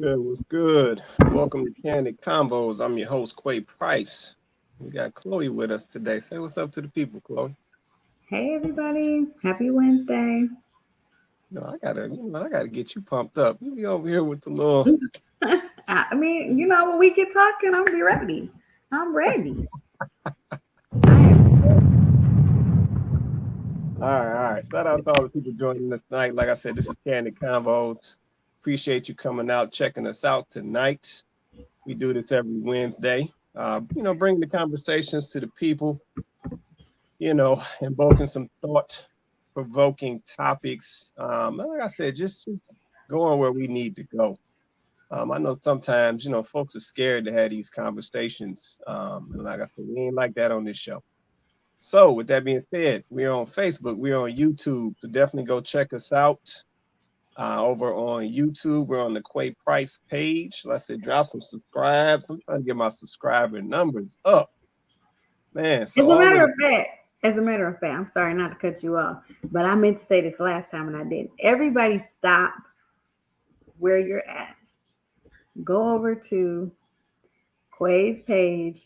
Good, what's good? Welcome to Kandid Konvos. I'm your host, Quay Price. We got Chloe with us today. Say what's up to the people, Chloe. Hey everybody, happy Wednesday. I gotta get you pumped up. You be over here with the little. I mean, when we get talking, I'll be ready. I'm ready. I am. All right. Shout out to all the people joining us tonight. Like I said, this is Kandid Konvos. Appreciate you coming out, checking us out tonight. We do this every Wednesday. Bringing the conversations to the people. Invoking some thought-provoking topics. Like I said, just going where we need to go. I know sometimes, folks are scared to have these conversations. And like I said, we ain't like that on this show. So with that being said, we're on Facebook, we're on YouTube. So definitely go check us out over on YouTube. We're on the Quay Price page. Like I said, drop some subscribes. I'm trying to get my subscriber numbers up. Man, so As a matter of fact, I'm sorry not to cut you off, but I meant to say this last time and I didn't. Everybody stop where you're at. Go over to Quay's page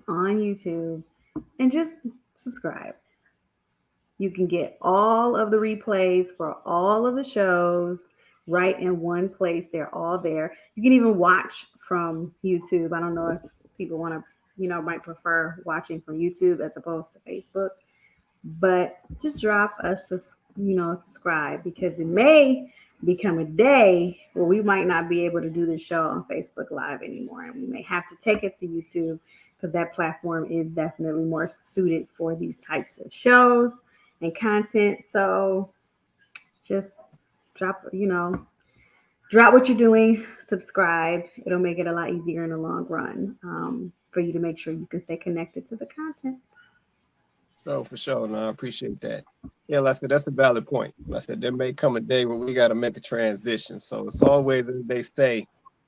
on YouTube and just subscribe. You can get all of the replays for all of the shows right in one place. They're all there. You can even watch from YouTube. I don't know if people want to might prefer watching from YouTube as opposed to Facebook, but just drop us a subscribe, because it may become a day where we might not be able to do this show on Facebook Live anymore, and we may have to take it to YouTube because that platform is definitely more suited for these types of shows and content. So just drop what you're doing, subscribe. It'll make it a lot easier in the long run. For you to make sure you can stay connected to the content. Oh, for sure. No, I appreciate that. Yeah, like I said, that's a valid point. Like I said, there may come a day where we got to make a transition. So it's always, as they say,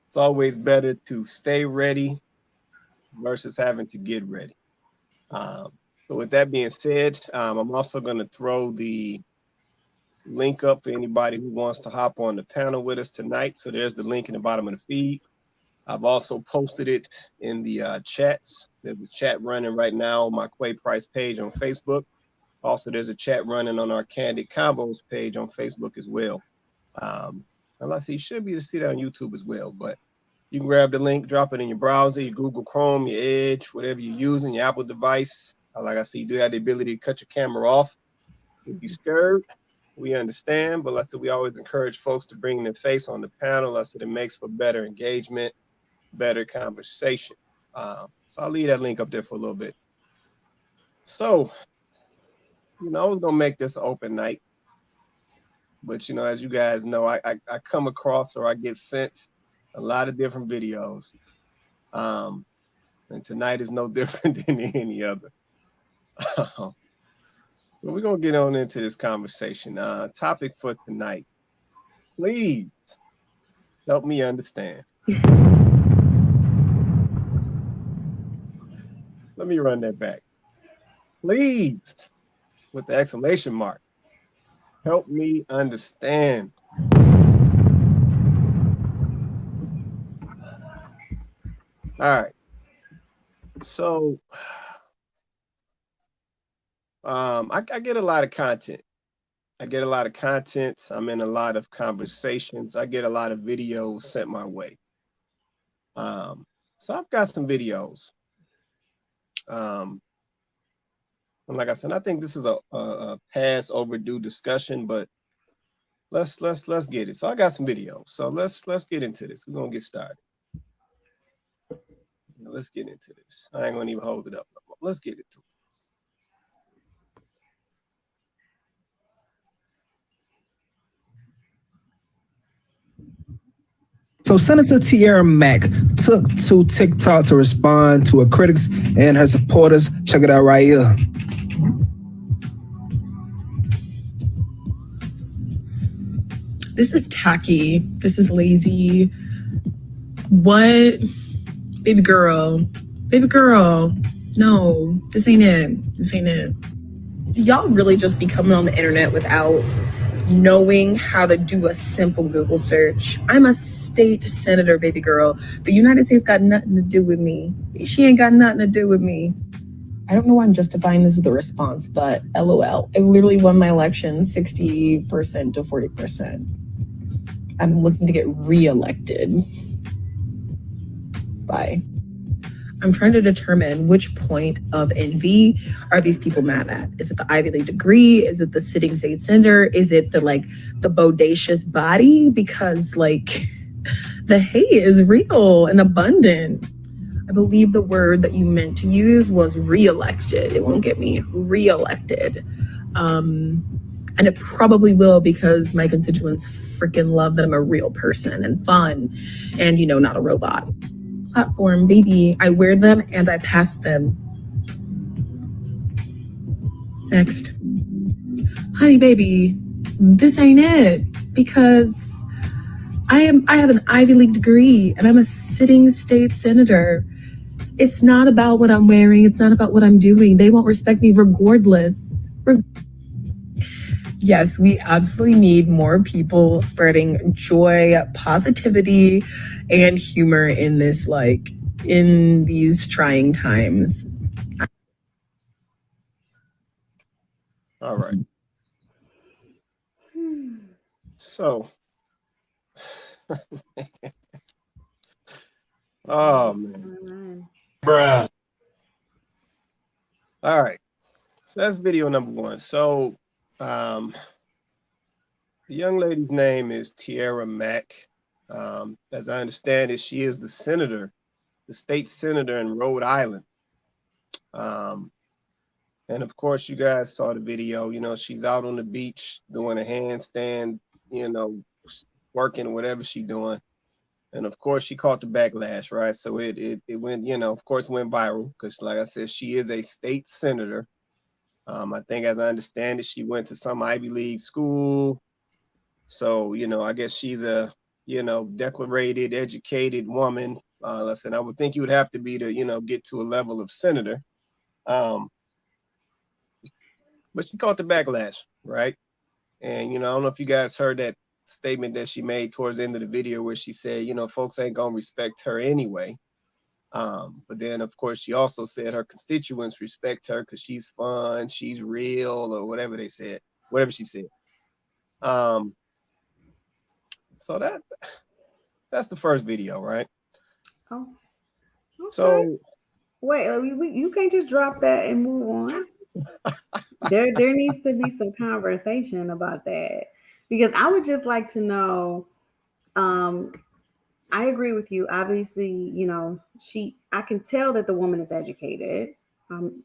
it's always better to stay ready versus having to get ready. So with that being said, I'm also going to throw the link up for anybody who wants to hop on the panel with us tonight. So there's the link in the bottom of the feed. I've also posted it in the chats. There's a chat running right now on my Quay Price page on Facebook. Also, there's a chat running on our Kandid Konvos page on Facebook as well. Unless you should be able to see that on YouTube as well. But you can grab the link, drop it in your browser, your Google Chrome, your Edge, whatever you're using, your Apple device. Like I said, you do have the ability to cut your camera off. If you're scared, we understand. But like I said, we always encourage folks to bring their face on the panel. Like I said, it makes for better engagement, better conversation. So I'll leave that link up there for a little bit. So, I was gonna make this an open night, but as you guys know, I come across or I get sent a lot of different videos, and tonight is no different than any other. But we're gonna get on into this conversation. Topic for tonight: please help me understand. Let me run that back. Please, with the exclamation mark, help me understand. All right. So, I get a lot of content. I'm in a lot of conversations. I get a lot of videos sent my way. So I've got some videos. And like I said, I think this is a past overdue discussion, but let's get it. So I got some videos. So let's get into this. We're gonna get started. Let's get into this. I ain't gonna even hold it up no more. Let's get into it. So Senator Tierra Mack took to TikTok to respond to her critics and her supporters. Check it out right here. This is tacky. This is lazy. What? Baby girl. No, this ain't it. Do y'all really just be coming on the internet without knowing how to do a simple Google search. I'm a state senator, baby girl. The United States got nothing to do with me. She ain't got nothing to do with me. I don't know why I'm justifying this with a response, but LOL. I literally won my election 60% to 40%. I'm looking to get reelected. Bye. I'm trying to determine which point of envy are these people mad at. Is it the Ivy League degree? Is it the sitting state senator? Is it the bodacious body? Because the hate is real and abundant. I believe the word that you meant to use was reelected. It won't get me reelected. And it probably will, because my constituents freaking love that I'm a real person and fun and, not a robot. Platform, baby. I wear them and I pass them. Next. Honey, baby, this ain't it, because I have an Ivy League degree and I'm a sitting state senator. It's not about what I'm wearing. It's not about what I'm doing. They won't respect me regardless. Yes, we absolutely need more people spreading joy, positivity, and humor in these trying times. All right. So, oh man. Bruh. All right. So that's video number one. So, the young lady's name is Tiara Mack. As I understand it, she is the state senator in Rhode Island. And of course, you guys saw the video. She's out on the beach doing a handstand, working, whatever she's doing. And of course, she caught the backlash, right? So it went, of course, went viral because, like I said, she is a state senator. I think, as I understand it, she went to some Ivy League school. So, I guess she's a, declarated, educated woman. Listen, I would think you would have to be to, get to a level of senator. But she caught the backlash, right? And, I don't know if you guys heard that statement that she made towards the end of the video where she said, folks ain't gonna respect her anyway. But then, of course, she also said her constituents respect her because she's fun, she's real, or whatever she said. So that's the first video, right? Oh, okay. So wait, you can't just drop that and move on. There needs to be some conversation about that, because I would just like to know. I agree with you. Obviously, I can tell that the woman is educated.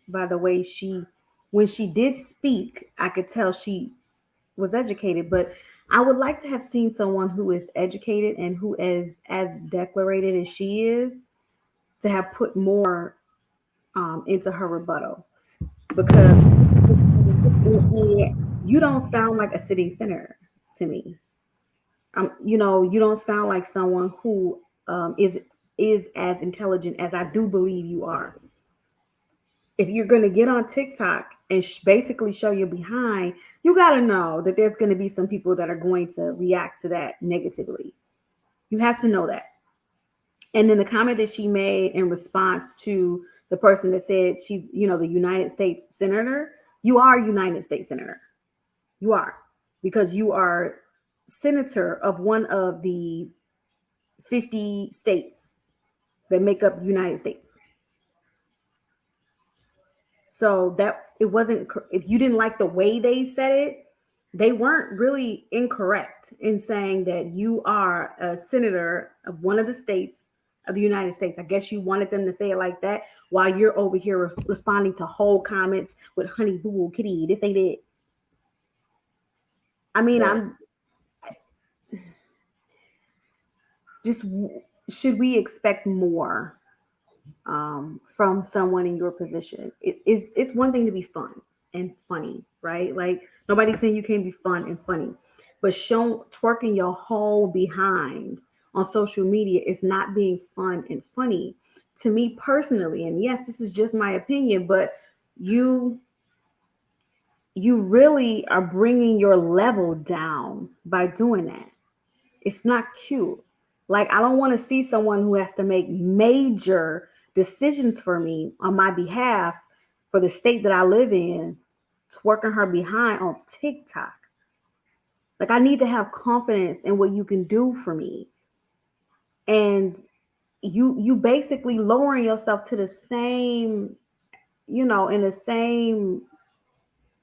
By the way, when she did speak, I could tell she was educated. But I would like to have seen someone who is educated and who is as declarated as she is, to have put more into her rebuttal, because you don't sound like a sitting senator to me. You don't sound like someone who is as intelligent as I do believe you are. If you're going to get on TikTok and basically show your behind, you got to know that there's going to be some people that are going to react to that negatively. You have to know that. And then the comment that she made in response to the person that said she's, the United States senator, you are a United States senator. You are, because you are senator of one of the 50 states that make up the United States. So that it wasn't, if you didn't like the way they said it, they weren't really incorrect in saying that you are a senator of one of the states of the United States. I guess you wanted them to say it like that while you're over here responding to whole comments with honey boo kitty. This ain't it. I mean, right. Should we expect more from someone in your position? It's one thing to be fun and funny, right? Like, nobody's saying you can't be fun and funny, but twerking your whole behind on social media is not being fun and funny to me personally. And yes, this is just my opinion, but you you really are bringing your level down by doing that. It's not cute. Like, I don't want to see someone who has to make major decisions for me on my behalf for the state that I live in, twerking her behind on TikTok. Like, I need to have confidence in what you can do for me. And you basically lowering yourself to the same, in the same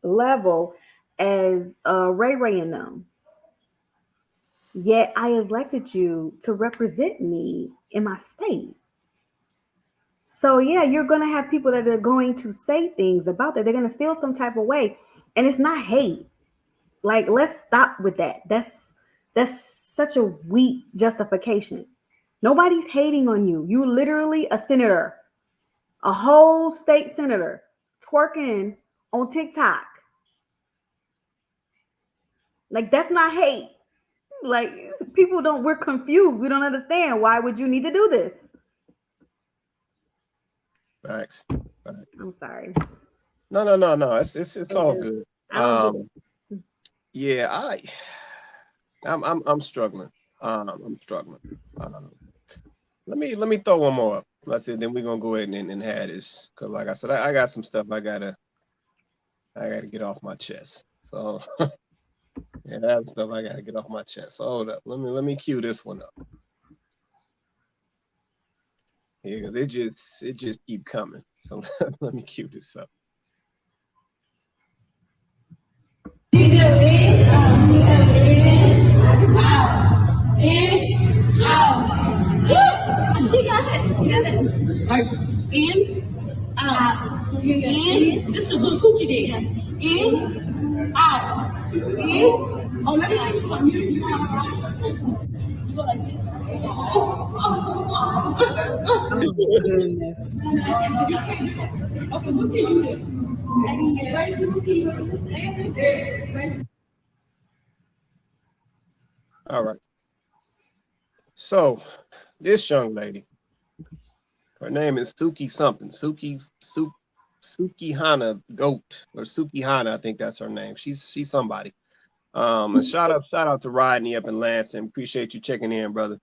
level as Ray Ray and them. Yet I elected you to represent me in my state. So yeah, you're gonna have people that are going to say things about that. They're gonna feel some type of way, and it's not hate. Like, let's stop with that. That's such a weak justification. Nobody's hating on you. You literally a senator, a whole state senator, twerking on TikTok. Like, that's not hate. Like, people don't. We're confused. We don't understand. Why would you need to do this? Facts. I'm sorry. No. It's all good. I don't Yeah, I'm struggling. I'm struggling. Let me throw one more up. Let's see, then we're gonna go ahead and have this. Cause like I said, I got some stuff I gotta get off my chest. So yeah, I have stuff I gotta get off my chest. So hold up. Let me cue this one up. Yeah, cause it just keep coming. So let me cue this up. In, out. She got it. In, out. In. This is a good coochie dance. In, out. In. Oh, let me show you something. You go like this. Oh, goodness. Okay, what can you do? All right. So this young lady, her name is Suki something. Suki Hana Goat, or Suki Hana, I think that's her name. She's somebody. And shout out to Rodney up in Lansing. Appreciate you checking in, brother.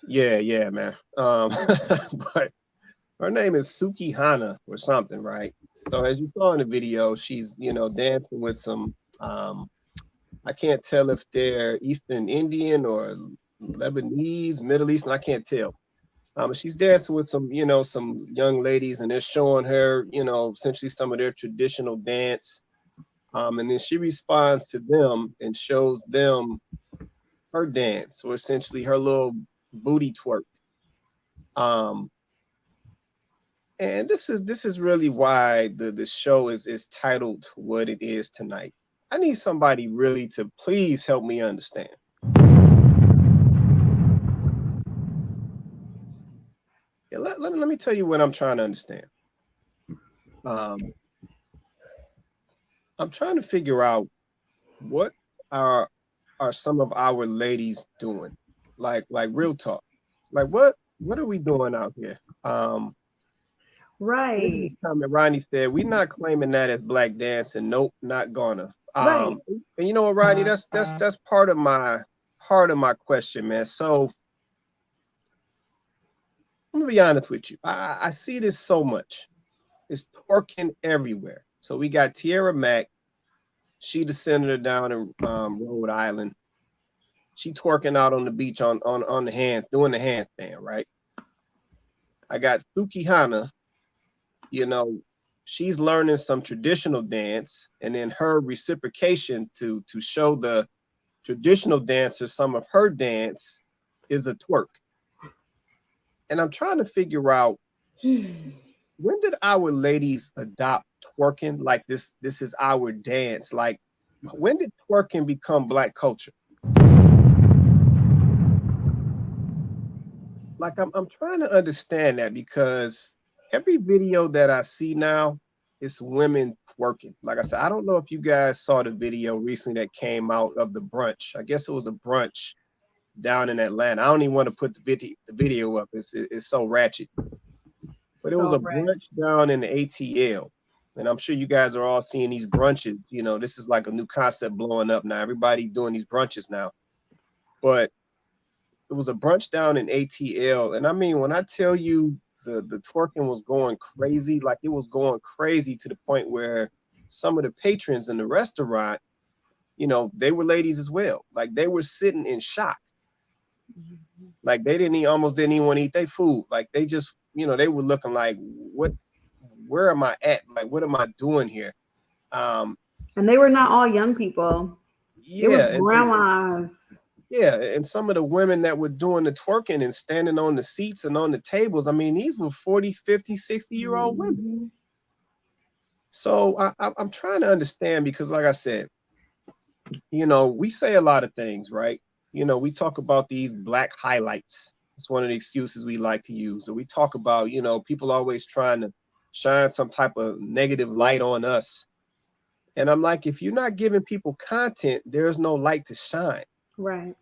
Yeah, man. But her name is Suki Hana or something, right? So as you saw in the video, she's dancing with some I can't tell if they're Eastern Indian or Lebanese, Middle Eastern, I can't tell. She's dancing with some young ladies, and they're showing her, essentially some of their traditional dance. And then she responds to them and shows them her dance, or essentially her little booty twerk. And this is really why the show is titled what it is tonight. I need somebody really to please help me understand. Yeah, let me tell you what I'm trying to understand. I'm trying to figure out what are some of our ladies doing, like real talk, like what are we doing out here? Right. Comment Ronnie said, we're not claiming that as black dancing. Nope, not gonna. Right. And you know what, Ronnie, that's part of my question, man. So I'm gonna be honest with you. I see this so much. It's twerking everywhere. So we got Tierra Mack. She the senator down in Rhode Island. She twerking out on the beach on the hands, doing the handstand, right? I got Suki Hana. She's learning some traditional dance, and then her reciprocation to show the traditional dancers some of her dance is a twerk. And I'm trying to figure out, when did our ladies adopt twerking? Like this is our dance. Like, when did twerking become black culture? Like, I'm trying to understand that, because every video that I see now is women twerking. Like I said, I don't know if you guys saw the video recently that came out of the brunch. I guess it was a brunch down in Atlanta. I don't even want to put the video up. It's so ratchet. But it was a brunch down in the ATL. and I'm sure you guys are all seeing these brunches. This is like a new concept blowing up now. Everybody doing these brunches now. But it was a brunch down in ATL. And I mean, when I tell you the twerking was going crazy, like it was going crazy to the point where some of the patrons in the restaurant, they were ladies as well. Like they were sitting in shock. Like they almost didn't even want to eat their food. Like they just, they were looking like, where am I at? Like, what am I doing here? And they were not all young people. Yeah. It was grandmas. Yeah, and some of the women that were doing the twerking and standing on the seats and on the tables, I mean, these were 40, 50, 60-year-old women. So I'm trying to understand, because like I said, we say a lot of things, right? We talk about these black highlights. It's one of the excuses we like to use. Or we talk about, people always trying to shine some type of negative light on us. And I'm like, if you're not giving people content, there's no light to shine. Right.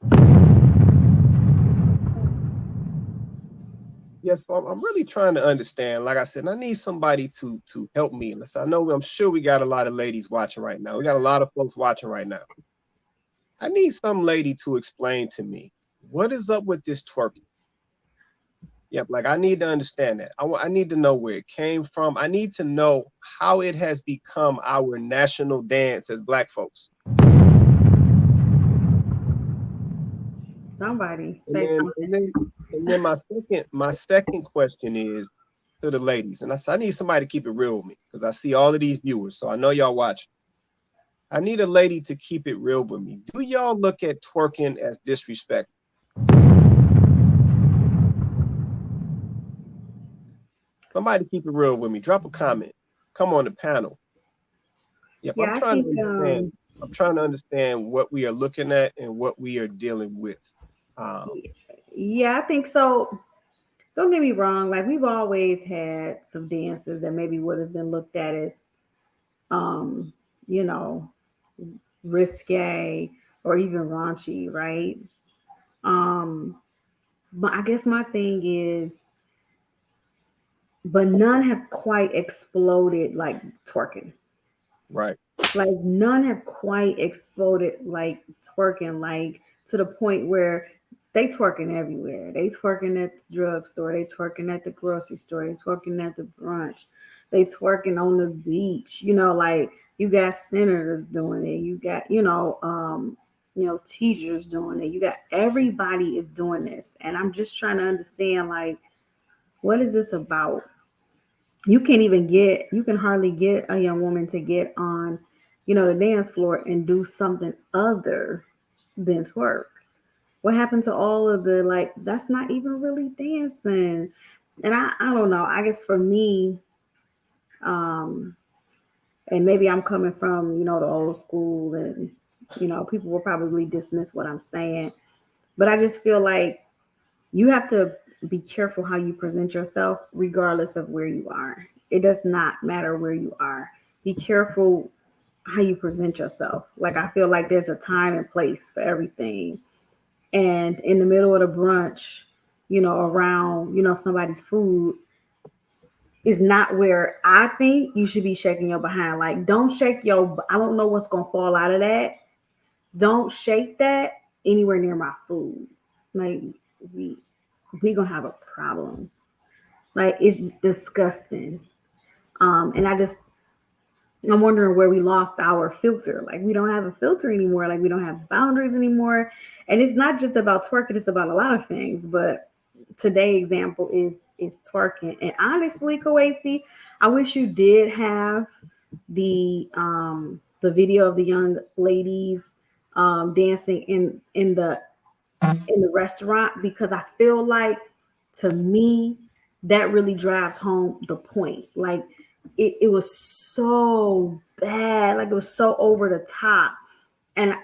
Yes, so I'm really trying to understand. Like I said, I need somebody to help me. I'm sure we got a lot of ladies watching right now. We got a lot of folks watching right now. I need some lady to explain to me, what is up with this twerking? Yep, like I need to understand that. I need to know where it came from. I need to know how it has become our national dance as Black folks. Somebody say something. And then my second question is to the ladies. And I need somebody to keep it real with me, because I see all of these viewers. So I know y'all watching. I need a lady to keep it real with me. Do y'all look at twerking as disrespect? Somebody keep it real with me. Drop a comment. Come on the panel. Yep, yeah, I'm trying to understand what we are looking at and what we are dealing with. Yeah, I think so. Don't get me wrong. Like we've always had some dances that maybe would have been looked at as, risque or even raunchy, right? But I guess my thing is, but none have quite exploded like twerking. Right. Like none have quite exploded like twerking, like to the point where they twerking everywhere. They twerking at the drugstore. They twerking at the grocery store. They twerking at the brunch. They twerking on the beach. Like you got senators doing it. You got, teachers doing it. You got everybody is doing this. And I'm just trying to understand, like, what is this about? You can hardly get a young woman to get on, the dance floor and do something other than twerk. What happened to all of the, like, that's not even really dancing. And I don't know. I guess for me, and maybe I'm coming from, the old school, and, people will probably dismiss what I'm saying. But I just feel like you have to be careful how you present yourself, regardless of where you are. It does not matter where you are. Be careful how you present yourself. Like, I feel like there's a time and place for everything. And in the middle of the brunch, around, somebody's food is not where I think you should be shaking your behind. Like, don't shake I don't know what's going to fall out of that. Don't shake that anywhere near my food. Like, we going to have a problem. Like, it's disgusting. And I'm wondering where we lost our filter. Like, we don't have a filter anymore. Like, we don't have boundaries anymore. And it's not just about twerking. It's about a lot of things. But today's example is twerking. And honestly, Kawasi, I wish you did have the video of the young ladies dancing in the restaurant, because I feel like, to me, that really drives home the point. Like, it was so bad, like it was so over the top. And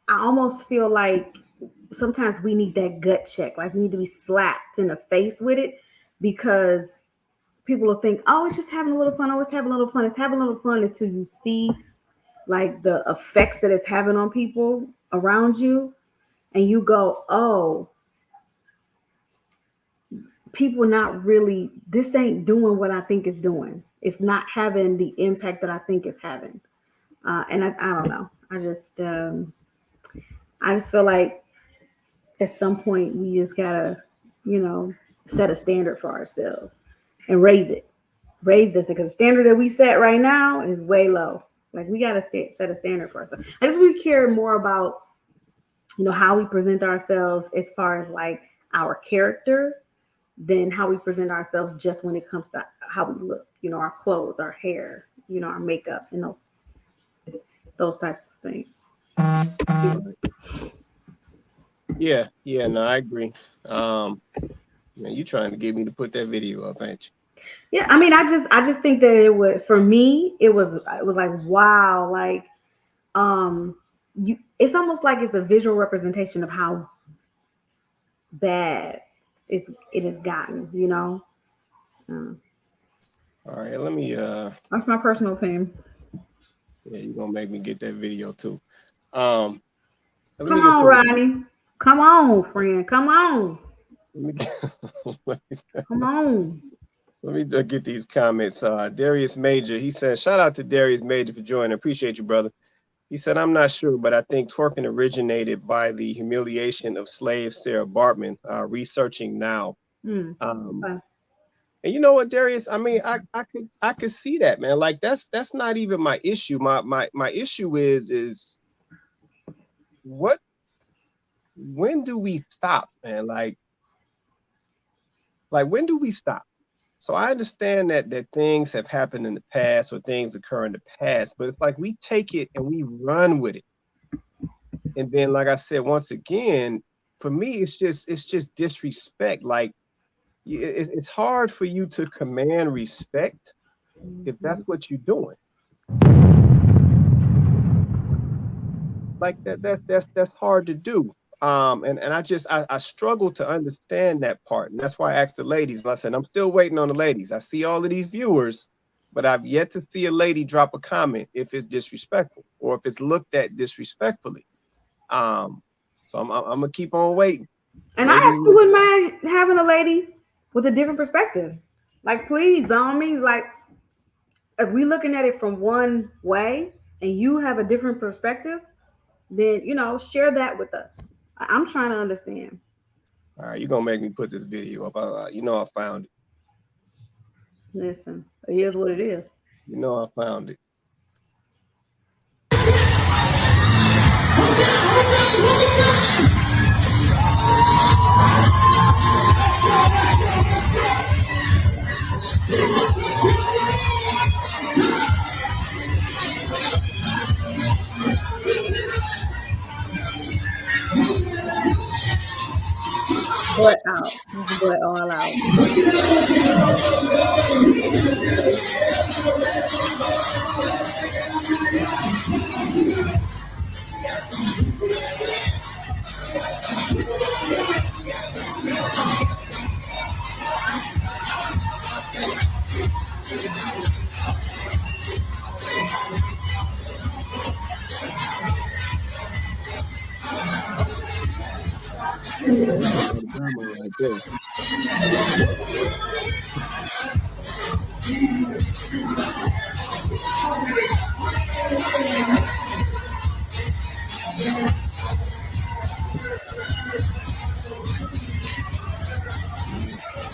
I almost feel like sometimes we need that gut check. Like, we need to be slapped in the face with it, because people will think, oh, it's just having a little fun. Oh, it's having a little fun. It's having a little fun, until you see like the effects that it's having on people around you. And you go, oh, people not really, this ain't doing what I think it's doing. it's not having the impact that I think it's having. And I don't know. I just feel like at some point we just gotta, set a standard for ourselves and raise this, because the standard that we set right now is way low. Like we gotta set a standard for ourselves. I just we care more about, how we present ourselves as far as like our character than how we present ourselves just when it comes to how we look, our clothes, our hair, our makeup, and those types of things. Yeah, no, I agree. Man, you trying to get me to put that video up, ain't you? Yeah, I mean, I just think that it would, for me, it was like, wow, like, it's almost like it's a visual representation of how bad it has gotten, All right, let me. That's my personal opinion. Yeah, you're gonna make me get that video too. Come on, Ronnie. Come on, friend. Come on. Come on. Let me get these comments. Darius Major, he said, shout out to Darius Major for joining. Appreciate you, brother. He said, I'm not sure, but I think twerking originated by the humiliation of slave Sarah Bartman, researching now. And you know what, Darius? I mean, I could see that, man. Like that's not even my issue. My issue is when do we stop, man? Like when do we stop? So I understand that things have happened in the past or things occur in the past, but it's like we take it and we run with it. And then, like I said, once again, for me, it's just disrespect. Like it's hard for you to command respect if that's what you're doing. Like that's hard to do. And I struggle to understand that part. And that's why I asked the ladies. I said, I'm still waiting on the ladies. I see all of these viewers, but I've yet to see a lady drop a comment if it's disrespectful or if it's looked at disrespectfully. So I'm gonna keep on waiting. And ladies, I actually wouldn't mind having a lady with a different perspective. Like, please, by all means, like if we're looking at it from one way and you have a different perspective, then share that with us. I'm trying to understand. All right, you're gonna make me put this video up. I found it. Listen, here's what it is. I found it. Butt out. Butt all out. Right there.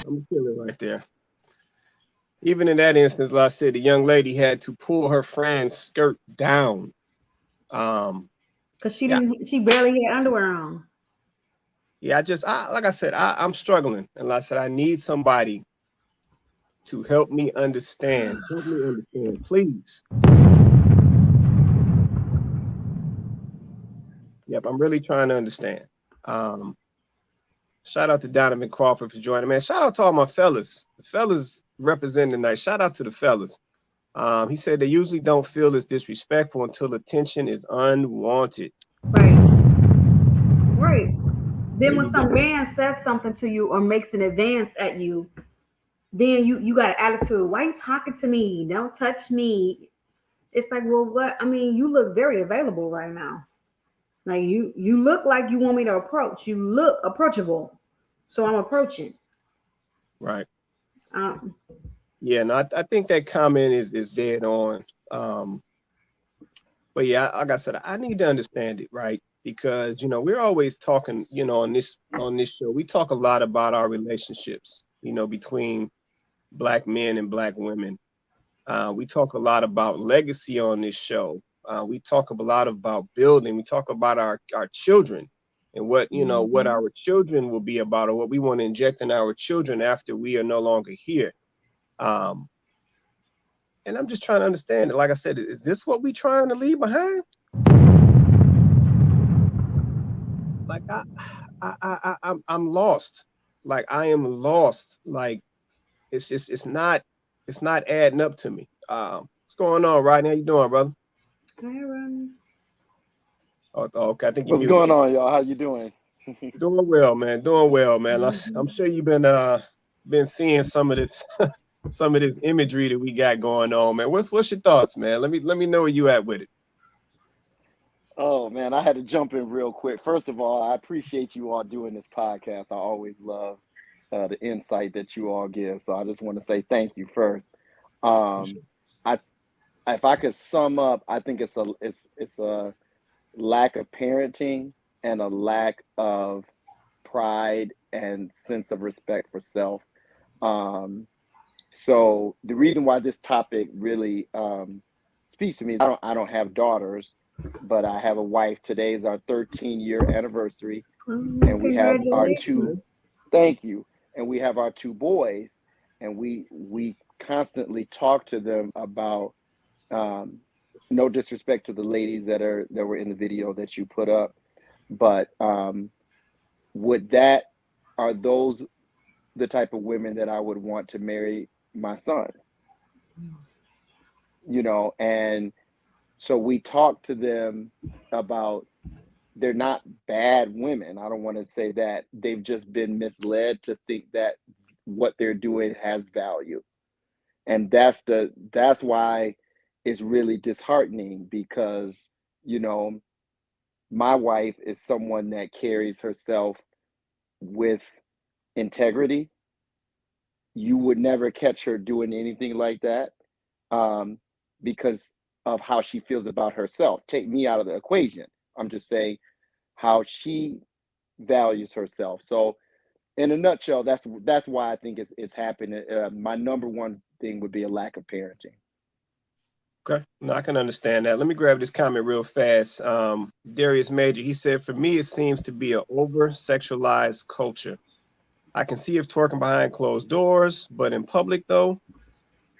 I'm gonna kill it right there. Even in that instance, like I said, the young lady had to pull her friend's skirt down. Because she barely had underwear on. Yeah, like I said, I'm struggling. And like I said, I need somebody to help me understand. Help me understand, please. Yep, I'm really trying to understand. Shout out to Donovan Crawford for joining, man. Shout out to all my fellas. The fellas representing tonight. Shout out to the fellas. He said they usually don't feel as disrespectful until attention is unwanted. Right. Then when some man says something to you or makes an advance at you, then you got an attitude. Why are you talking to me? Don't touch me. It's like, well, what? I mean, you look very available right now. Like you look like you want me to approach. You look approachable. So I'm approaching. Right. Yeah, and I think that comment is dead on. But yeah, like I said, I need to understand it, right? Because we're always talking, on this show, we talk a lot about our relationships, between Black men and Black women. We talk a lot about legacy on this show. We talk a lot about building. We talk about our children and what what our children will be about, or what we want to inject in our children after we are no longer here. And I'm just trying to understand it. Like I said, is this what we trying to leave behind? Like I'm lost. Like I am lost. Like it's not adding up to me. What's going on, Rodney? How you doing, brother? Hi, Ronnie. Oh, okay. I think you What's muted. going on, y'all? How you doing? Doing well, man. Doing well, man. I'm sure you've been seeing some of this some of this imagery that we got going on, man. What's your thoughts, man? Let me know where you at with it. Oh man, I had to jump in real quick. First of all, I appreciate you all doing this podcast. I always love the insight that you all give. So I just want to say thank you first. I if I could sum up, I think it's a lack of parenting and a lack of pride and sense of respect for self. So the reason why this topic really speaks to me is I don't have daughters, but I have a wife. Today is our 13-year anniversary, and we have our two. Thank you. And we have our two boys, and we constantly talk to them about. No disrespect to the ladies that were in the video that you put up, but are those the type of women that I would want to marry my sons? And so we talk to them about they're not bad women. I don't want to say that. They've just been misled to think that what they're doing has value. And that's why it's really disheartening, because, my wife is someone that carries herself with integrity. You would never catch her doing anything like that, because of how she feels about herself. Take me out of the equation. I'm just saying how she values herself. So in a nutshell, that's why I think it's happening. My number one thing would be a lack of parenting. Okay, no, I can understand that. Let me grab this comment real fast. Darius Major, he said, for me, it seems to be an over-sexualized culture. I can see if twerking behind closed doors, but in public, though,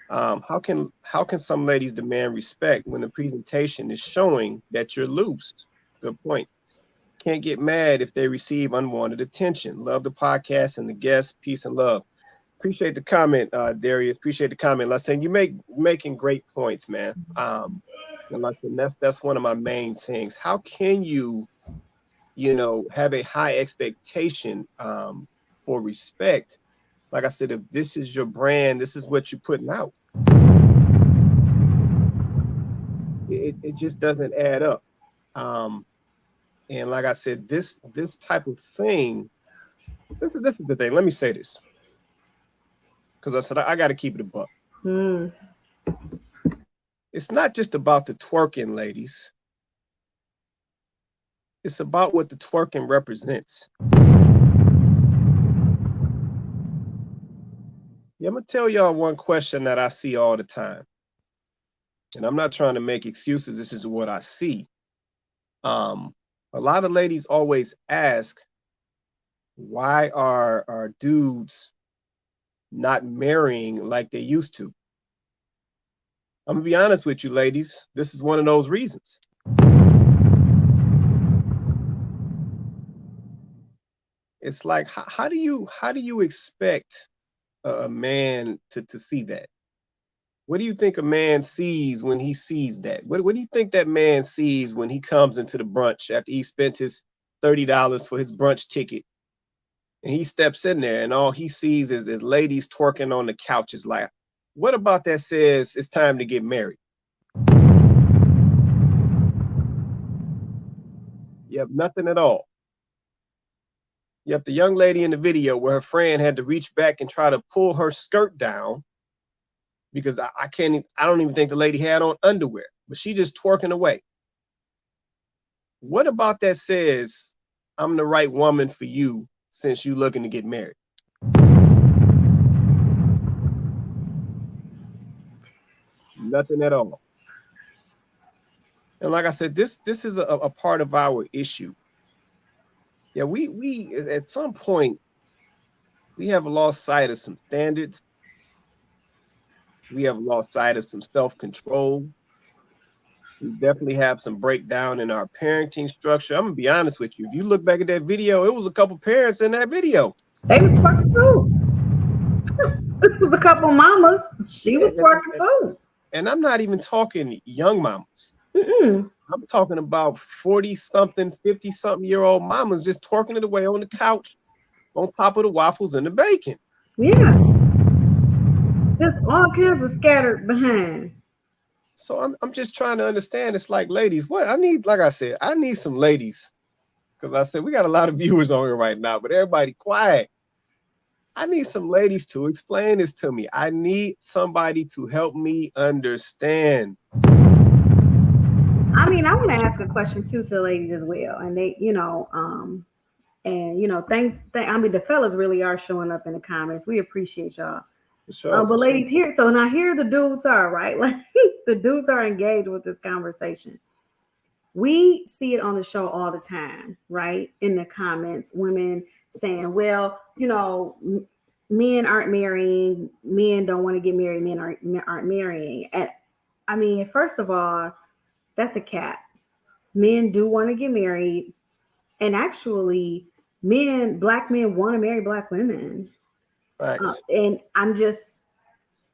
how can some ladies demand respect when the presentation is showing that you're loose? Good point. Can't get mad if they receive unwanted attention. Love the podcast and the guests. Peace and love. Appreciate the comment, Darius. Appreciate the comment. Like saying, making great points, man. And like that's one of my main things. How can you have a high expectation for respect? Like I said, if this is your brand, this is what you're putting out. It just doesn't add up. And like I said, this type of thing. This is the thing. Let me say this. Because I said, I got to keep it a buck. It's not just about the twerking, ladies. It's about what the twerking represents. Yeah, I'm going to tell y'all one question that I see all the time. And I'm not trying to make excuses. This is what I see. A lot of ladies always ask, why are dudes not marrying like they used to? I'm gonna be honest with you, ladies. This is one of those reasons. It's like, how do you expect a man to see that? What do you think a man sees when he sees that? What do you think that man sees when he comes into the brunch after he spent his $30 for his brunch ticket? And he steps in there and all he sees is ladies twerking on the couches. Like, what about that says it's time to get married? Yep, nothing at all. Yep, the young lady in the video where her friend had to reach back and try to pull her skirt down because I don't even think the lady had on underwear, but she just twerking away. What about that says I'm the right woman for you since you looking to get married? Nothing at all. And like I said, this is a part of our issue. Yeah, we at some point we have lost sight of some standards. We have lost sight of some self-control. We definitely have some breakdown in our parenting structure. I'm gonna be honest with you. If you look back at that video, it was a couple parents in that video. They was twerking too. It was a couple mamas. She was twerking too. And I'm not even talking young mamas. Mm-mm. I'm talking about 40-something, 50-something-year-old mamas just twerking it away on the couch on top of the waffles and the bacon. Yeah. Just all kinds of scattered behind. So I'm just trying to understand. It's like, ladies, what I need, like I said, I need some ladies. Because I said we got a lot of viewers on here right now, but everybody quiet. I need some ladies to explain this to me. I need somebody to help me understand. I mean, I want to ask a question too to the ladies as well. And they, thanks. I mean, the fellas really are showing up in the comments. We appreciate y'all. For sure, but ladies, here, so now here the dudes are, right? Like the dudes are engaged with this conversation. We see it on the show all the time, right? In the comments, women saying, well, men aren't marrying, men don't want to get married, men aren't marrying. And I mean, first of all, that's a cap. Men do want to get married. And actually, black men want to marry black women. And I'm just,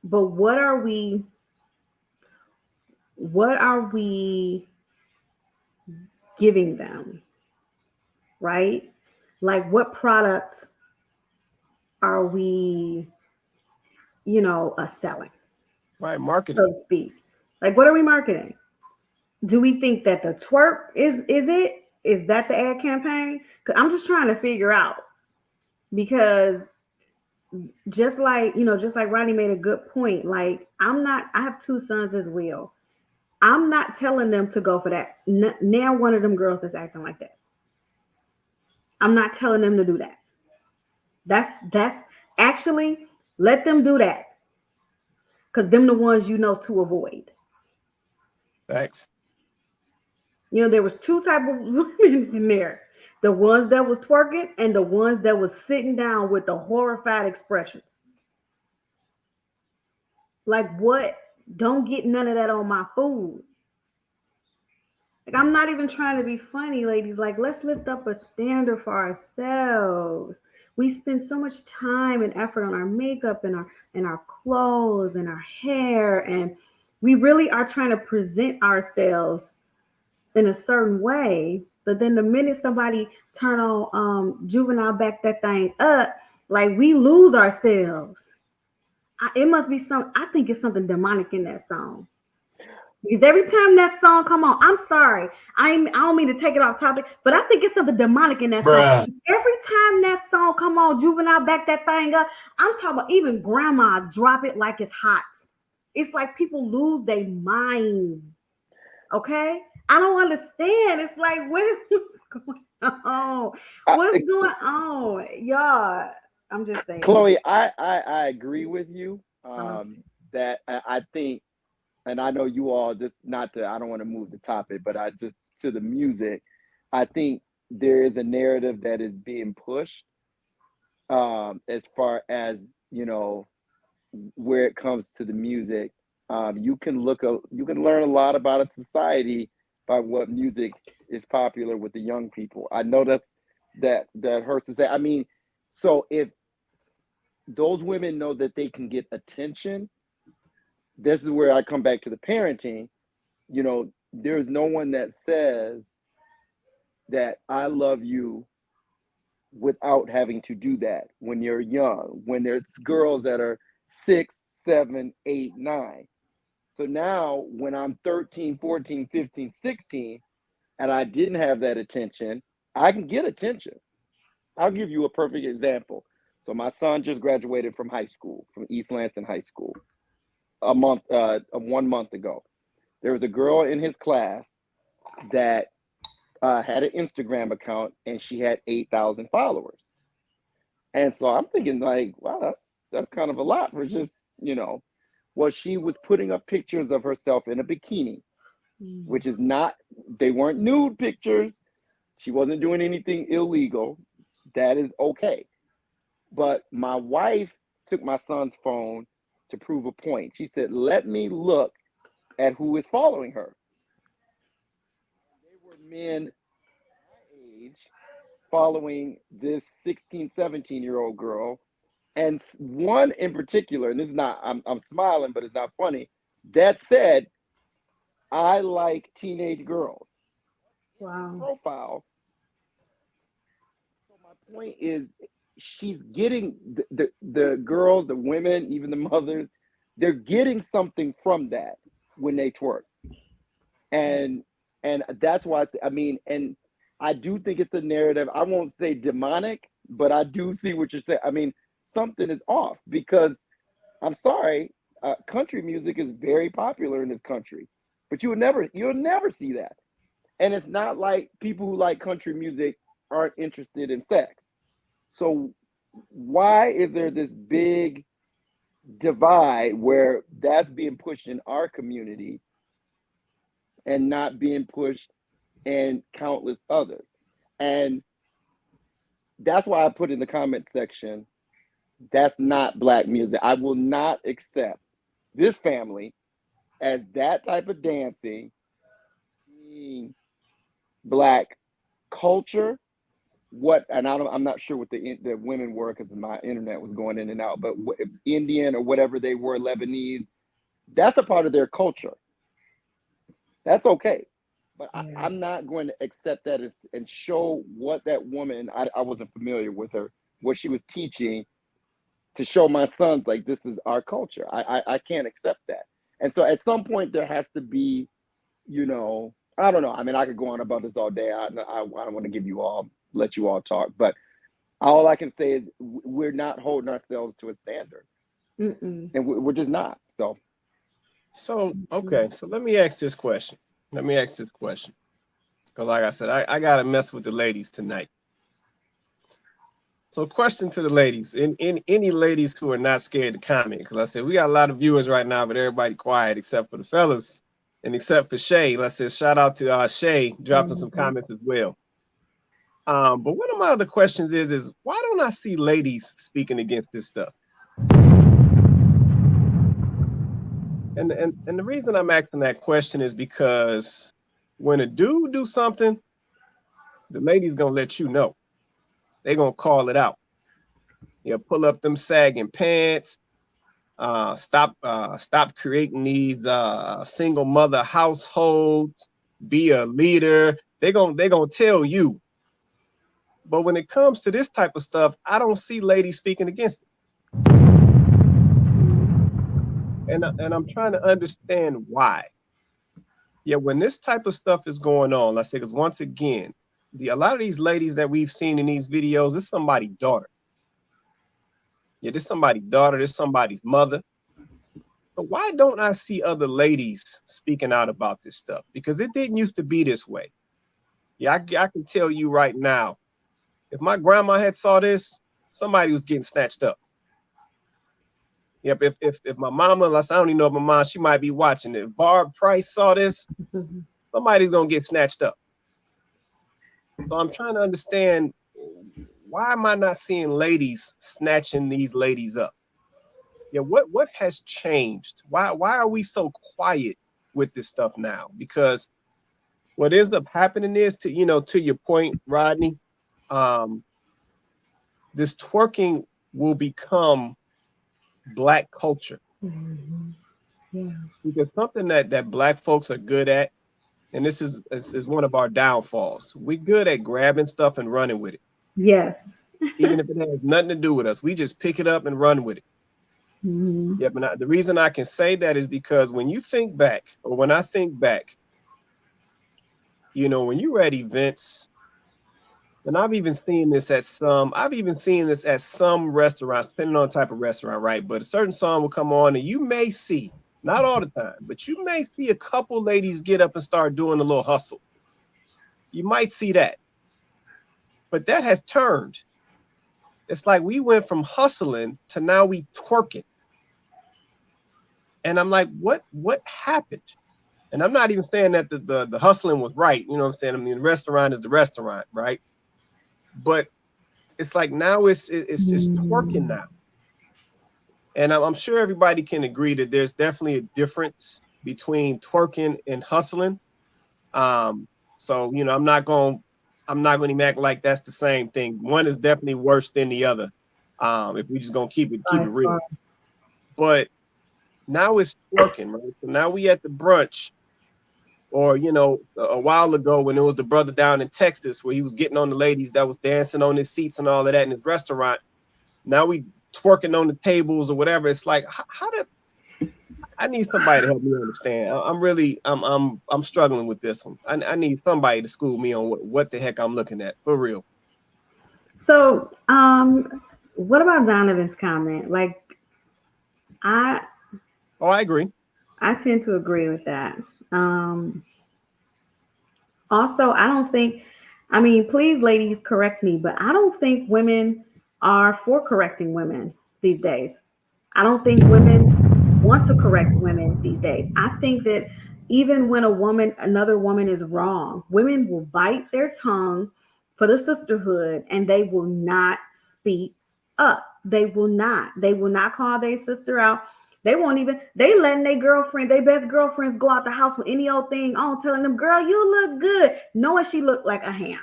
but what are we giving them, right? Like what product are we, selling? Right, marketing. So to speak. Like what are we marketing? Do we think that the twerk is it? Is that the ad campaign? Because I'm just trying to figure out, because just like Rodney made a good point. Like I have two sons as well. I'm not telling them to go for that. Now one of them girls is acting like that. I'm not telling them to do that. That's actually, let them do that. Because them the ones to avoid. Thanks. There was two type of women in there. The ones that was twerking and the ones that was sitting down with the horrified expressions. Like what? Don't get none of that on my food. Like I'm not even trying to be funny, ladies. Like let's lift up a standard for ourselves. We spend so much time and effort on our makeup and our clothes and our hair, and we really are trying to present ourselves in a certain way. But then the minute somebody turn on Juvenile back that thing up, like we lose ourselves. It must be I think it's something demonic in that song. Because every time that song come on, I'm sorry, I don't mean to take it off topic, but I think it's something demonic in that song. Every time that song come on, Juvenile back that thing up, I'm talking about even grandmas drop it like it's hot. It's like people lose their minds. Okay? I don't understand. It's like, what's going on? What's going on? Y'all, I'm just saying. Chloe, I agree with you that I think, and I know you all just I don't want to move the topic, but to the music, I think there is a narrative that is being pushed as far as, where it comes to the music. You can learn a lot about a society by what music is popular with the young people. I know that hurts to say. I mean, so if those women know that they can get attention, this is where I come back to the parenting. There's no one that says that I love you without having to do that when you're young, when there's girls that are 6, 7, 8, 9. So now when I'm 13, 14, 15, 16, and I didn't have that attention, I can get attention. I'll give you a perfect example. So my son just graduated from high school, from East Lansing High School. 1 month ago. There was a girl in his class that had an Instagram account, and she had 8,000 followers. And so I'm thinking, like, wow, that's kind of a lot for just, well, she was putting up pictures of herself in a bikini, which is not, they weren't nude pictures. She wasn't doing anything illegal. That is okay. But my wife took my son's phone to prove a point. She said, let me look at who is following her. They were men my age following this 16, 17-year-old girl. And one in particular, and this is not, I'm smiling, but it's not funny, that said, I like teenage girls. Wow. Profile. So my point is, she's getting the girls, the women, even the mothers, they're getting something from that when they twerk. And that's why, and I do think it's a narrative. I won't say demonic, but I do see what you're saying. Something is off, because I'm sorry, country music is very popular in this country, but you'll never see that. And it's not like people who like country music aren't interested in sex. So why is there this big divide where that's being pushed in our community and not being pushed in countless others? And that's why I put in the comment section, that's not Black music. I will not accept this family as that type of dancing being Black culture. I'm not sure what the women were, because my internet was going in and out, but Indian or whatever they were, Lebanese, that's a part of their culture. That's okay. But I'm not going to accept that and show what that woman, I wasn't familiar with her, what she was teaching, to show my sons, like, this is our culture. I can't accept that. And so at some point there has to be, I don't know. I could go on about this all day. I don't want to let you all talk, but all I can say is we're not holding ourselves to a standard. And we're just not. So, okay. So let me ask this question. Because like I said, I got to mess with the ladies tonight. So question to the ladies, in any ladies who are not scared to comment, because I said we got a lot of viewers right now, but everybody quiet except for the fellas and except for Shay. Let's say shout out to Shay dropping some comments as well. But one of my other questions is why don't I see ladies speaking against this stuff? And the reason I'm asking that question is because when a dude do something, the lady's gonna let you know. They're gonna call it out. Pull up them sagging pants. Stop creating these single mother households. Be a leader. They're gonna tell you. But when it comes to this type of stuff, I don't see ladies speaking against it. And I'm trying to understand why. Yeah, when this type of stuff is going on, let's say, because once again, a lot of these ladies that we've seen in these videos, it's somebody's daughter. Yeah, this somebody's daughter, this somebody's mother. But why don't I see other ladies speaking out about this stuff? Because it didn't used to be this way. Yeah, I can tell you right now, if my grandma had saw this, somebody was getting snatched up. Yep, if my mama, I don't even know if my mom, she might be watching it. If Barb Price saw this, somebody's gonna get snatched up. So I'm trying to understand, why am I not seeing ladies snatching these ladies up? Yeah, what has changed? Why are we so quiet with this stuff now? Because what ends up happening is, to your point, Rodney, this twerking will become Black culture. Yeah. Because something that Black folks are good at, and this is one of our downfalls. We're good at grabbing stuff and running with it. Yes. Even if it has nothing to do with us, we just pick it up and run with it. Yeah, but the reason I can say that is because when you think back, or when I think back, when you were at events, and I've even seen this at some restaurants, depending on the type of restaurant, right? But a certain song will come on, and you may see Not all the time, but you may see a couple ladies get up and start doing a little hustle. You might see that. But that has turned. It's like we went from hustling to now we twerking. And I'm like, what happened? And I'm not even saying that the hustling was right. You know what I'm saying? I mean, the restaurant is the restaurant, right? But it's like now it's twerking now. And I'm sure everybody can agree that there's definitely a difference between twerking and hustling. So you know, I'm not going to act like that's the same thing. One is definitely worse than the other. If we just gonna keep it real. But now it's twerking, right? So now we at the brunch, or you know, a while ago when it was the brother down in Texas where he was getting on the ladies that was dancing on his seats and all of that in his restaurant. Now we twerking on the tables or whatever. It's like, how did I need somebody to help me understand? I'm struggling with this one. I need somebody to school me on what the heck I'm looking at for real. So, what about Donovan's comment? Like, I agree. I tend to agree with that. Also, I don't think, I mean, please, ladies, correct me, but I don't think women are for correcting women these days. I don't think women want to correct women these days. I think that even when another woman is wrong, women will bite their tongue for the sisterhood and they will not speak up. They will not. They will not call their sister out. They won't even, they letting their best girlfriends go out the house with any old thing on, telling them, girl, you look good, knowing she looked like a ham.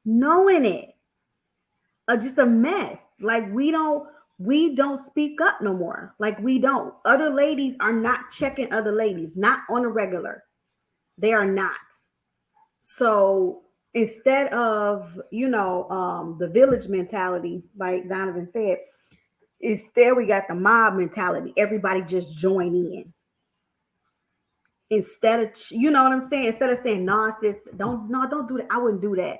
Knowing it. Just a mess. Like we don't speak up no more. Like we don't. Other ladies are not checking other ladies, not on a regular. They are not. So instead of, the village mentality, like Donovan said, instead we got the mob mentality. Everybody just join in. Instead of, you know what I'm saying? Instead of saying, no, sis, don't do that. I wouldn't do that.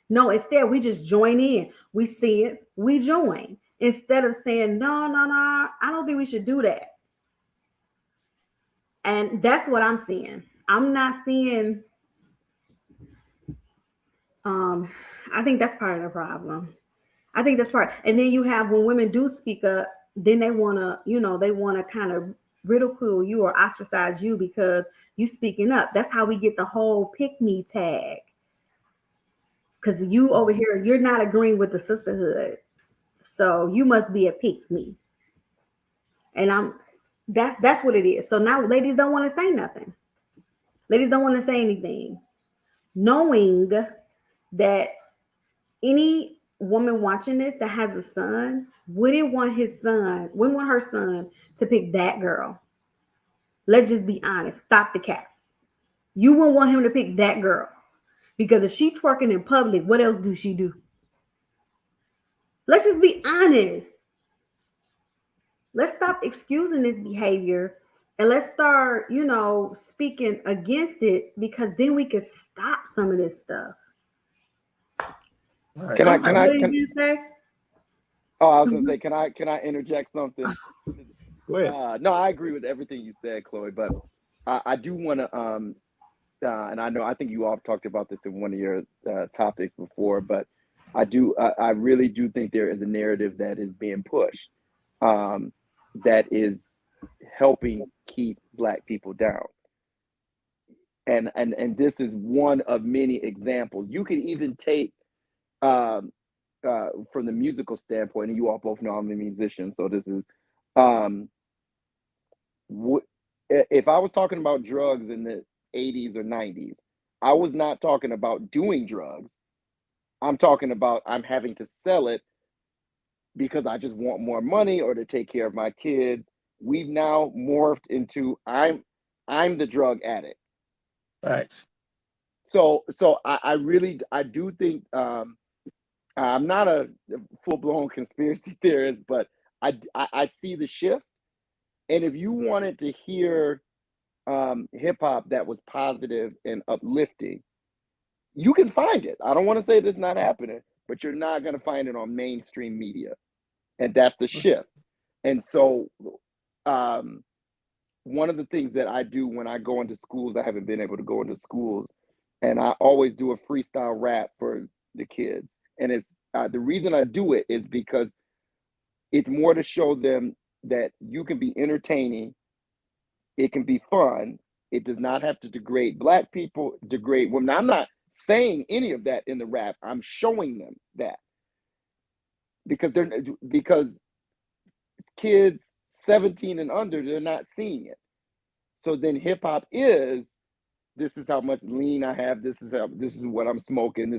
No, instead we just join in. We see it, we join. Instead of saying, no, I don't think we should do that. And that's what I'm seeing. I'm not seeing, I think that's part of the problem. I think that's part. And then you have, when women do speak up, then they want to kind of ridicule you or ostracize you because you speaking up. That's how we get the whole pick me tag. Because you over here, you're not agreeing with the sisterhood. So you must be a pick me. And that's what it is. So now ladies don't want to say nothing. Ladies don't want to say anything. Knowing that any woman watching this that has a son wouldn't want her son to pick that girl. Let's just be honest. Stop the cap. You wouldn't want him to pick that girl. Because if she twerking in public, what else do she do? Let's just be honest. Let's stop excusing this behavior and let's start, speaking against it, because then we can stop some of this stuff. Right. Can I say? Oh, I was gonna say, can I interject something? Go ahead. No, I agree with everything you said, Chloe, but I do want to and I think you all talked about this in one of your topics before, but I really do think there is a narrative that is being pushed that is helping keep Black people down. And this is one of many examples. You could even take from the musical standpoint, and you all both know I'm a musician, so this is if I was talking about drugs in the 80s or 90s, I was not talking about doing drugs. I'm talking about I'm having to sell it because I just want more money or to take care of my kids. We've now morphed into I'm the drug addict. Right. So I do think I'm not a full-blown conspiracy theorist, but I see the shift. And if you wanted to hear hip-hop that was positive and uplifting, you can find it. I don't want to say that's not happening, but you're not going to find it on mainstream media. And that's the shift. And so one of the things that I do when I go into schools, I haven't been able to go into schools, and I always do a freestyle rap for the kids. And it's the reason I do it is because it's more to show them that you can be entertaining, it can be fun, it does not have to degrade Black people, degrade women. Now, I'm not saying any of that in the rap. I'm showing them that because kids 17 and under, they're not seeing it. So then hip hop is, this is how much lean I have, this is what I'm smoking,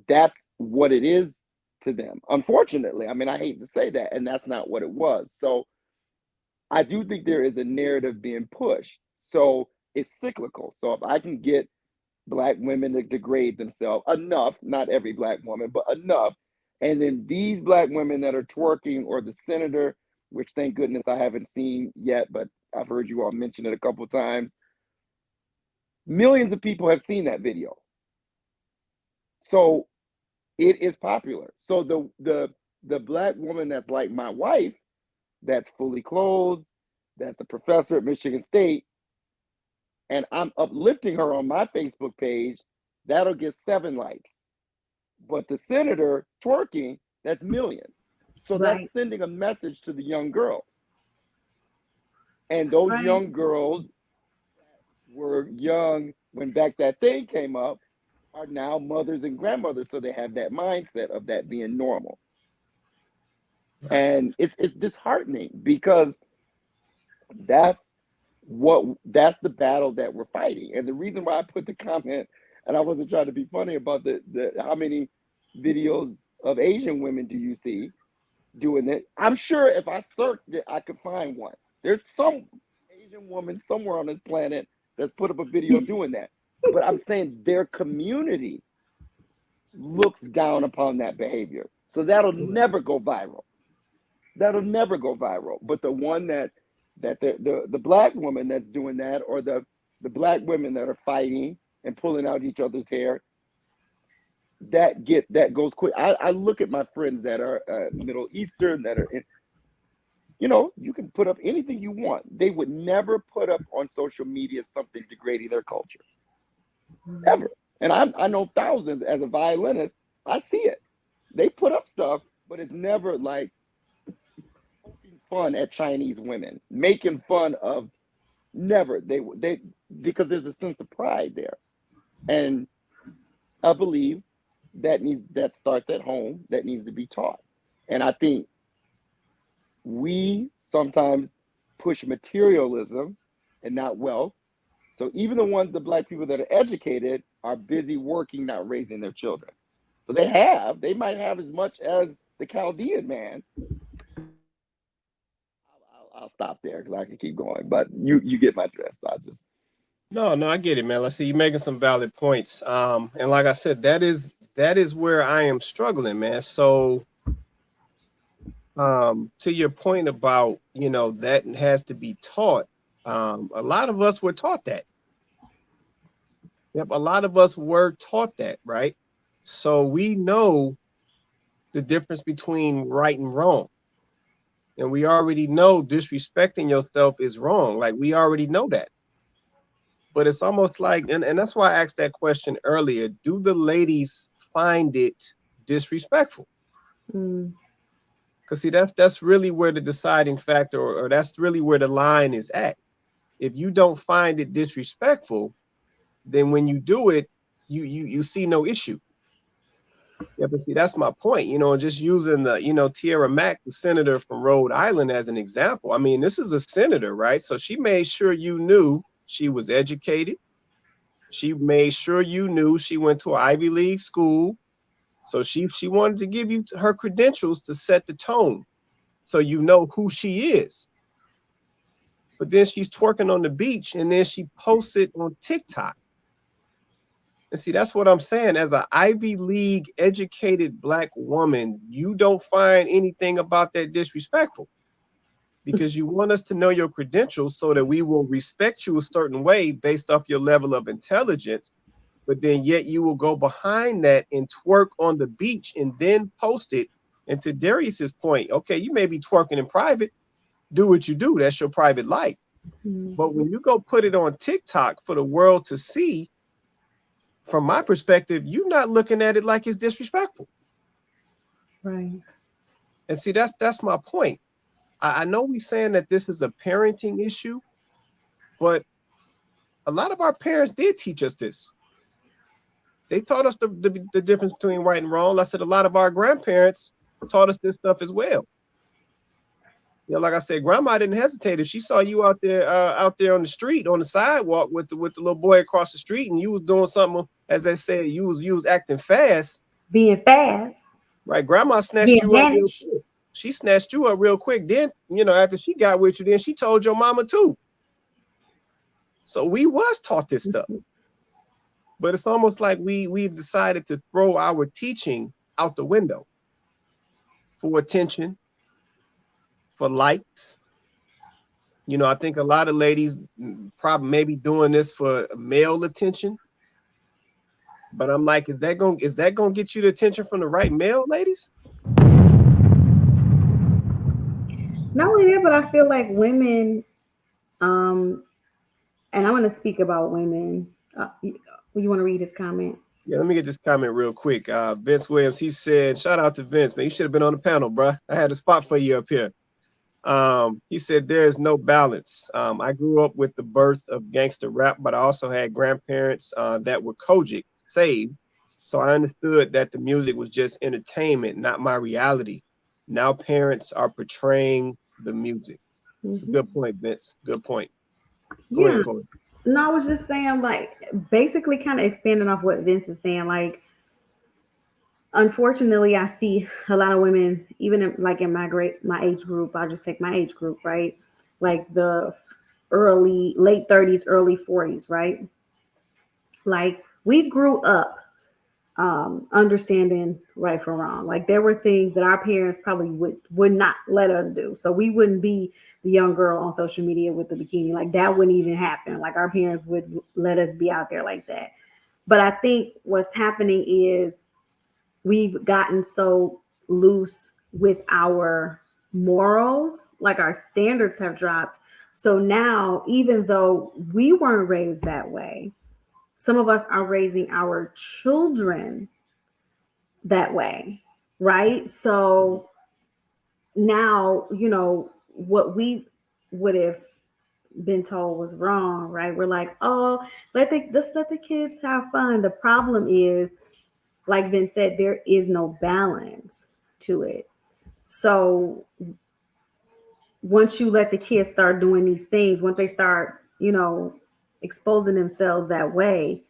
that's what it is to them. Unfortunately, I mean, I hate to say that, and that's not what it was. So I do think there is a narrative being pushed. So it's cyclical. So if I can get Black women to degrade themselves enough, not every Black woman, but enough, and then these Black women that are twerking, or the senator, which thank goodness I haven't seen yet, but I've heard you all mention it a couple of times. Millions of people have seen that video. So it is popular. So the Black woman that's like my wife, that's fully clothed, that's a professor at Michigan State, and I'm uplifting her on my Facebook page, that'll get 7 likes. But the senator twerking, that's millions. So Right. that's sending a message to the young girls. And those Right. young girls that were young when back that thing came up are now mothers and grandmothers. So they have that mindset of that being normal. And it's disheartening, because that's the battle that we're fighting. And the reason why I put the comment, and I wasn't trying to be funny about the how many videos of Asian women do you see doing it? I'm sure if I searched it, I could find one. There's some Asian woman somewhere on this planet that's put up a video doing that. But I'm saying their community looks down upon that behavior. So that'll never go viral. That'll never go viral. But the one that the Black woman that's doing that, or the Black women that are fighting and pulling out each other's hair, that goes quick. I look at my friends that are Middle Eastern, that are in, you can put up anything you want. They would never put up on social media something degrading their culture, ever. And I know thousands, as a violinist, I see it. They put up stuff, but it's never like poking fun at Chinese women, making fun of, never. They because there's a sense of pride there. And I believe that starts at home, that needs to be taught. And I think we sometimes push materialism and not wealth. So even the Black people that are educated are busy working, not raising their children. So they might have as much as the Chaldean man. I'll stop there because I can keep going, but you get my drift. No, I get it, man. Let's see, you're making some valid points. And like I said, that is where I am struggling, man. So to your point about, that has to be taught. A lot of us were taught that. Yep, a lot of us were taught that, right? So we know the difference between right and wrong. And we already know disrespecting yourself is wrong. Like, we already know that. But it's almost like, and that's why I asked that question earlier, do the ladies find it disrespectful? Because see, that's really where the deciding factor, or that's really where the line is at. If you don't find it disrespectful, then when you do it, you see no issue. Yeah, but see, that's my point. Just using the, Tierra Mack, the senator from Rhode Island, as an example. I mean, this is a senator, right? So she made sure you knew she was educated. She made sure you knew she went to an Ivy League school. So she wanted to give you her credentials to set the tone, so you know who she is. But then she's twerking on the beach, and then she posts it on TikTok. And see, that's what I'm saying. As an Ivy League educated Black woman, you don't find anything about that disrespectful, because you want us to know your credentials so that we will respect you a certain way based off your level of intelligence. But then yet you will go behind that and twerk on the beach and then post it. And to Darius's point, okay, you may be twerking in private. Do what you do. That's your private life. But when you go put it on TikTok for the world to see, from my perspective, you're not looking at it like it's disrespectful. Right. And see, that's my point. I know we're saying that this is a parenting issue, but a lot of our parents did teach us this. They taught us the difference between right and wrong. I said a lot of our grandparents taught us this stuff as well. You know, like I said, grandma didn't hesitate. If she saw you out there on the street, on the sidewalk with the little boy across the street, and you was doing something, as they said, you was acting fast. Being fast. Right, grandma snatched Being you up real managed. quick. She snatched you up real quick. Then, after she got with you, then she told your mama too. So we was taught this stuff. But it's almost like we've decided to throw our teaching out the window for attention, for likes. I think a lot of ladies probably maybe doing this for male attention. But I'm like, is that gonna get you the attention from the right male, ladies? Not only that, but I feel like women, and I'm going to speak about women. You want to read this comment? Yeah, let me get this comment real quick. Vince Williams, he said, shout out to Vince, man. You should have been on the panel, bro. I had a spot for you up here. He said, there is no balance. I grew up with the birth of gangster rap, but I also had grandparents that were Kojic, saved. So I understood that the music was just entertainment, not my reality. Now parents are portraying the music. It's a good point, Vince. Good point. Go ahead, Chloe. No, I was just saying, like, basically kind of expanding off what Vince is saying. Like, unfortunately, I see a lot of women, even in my age group. I'll just take my age group, right? Like the late 30s, early 40s, right? Like we grew up understanding right from wrong. Like there were things that our parents probably would not let us do. So we wouldn't be the young girl on social media with the bikini. Like that wouldn't even happen. Like our parents would let us be out there like that. But I think what's happening is we've gotten so loose with our morals, like our standards have dropped. So now, even though we weren't raised that way, some of us are raising our children that way, right? So now, what we would have been told was wrong, right? We're like, oh, let's let the kids have fun. The problem is, like Vince said, there is no balance to it. So once you let the kids start doing these things, once they start, exposing themselves that way,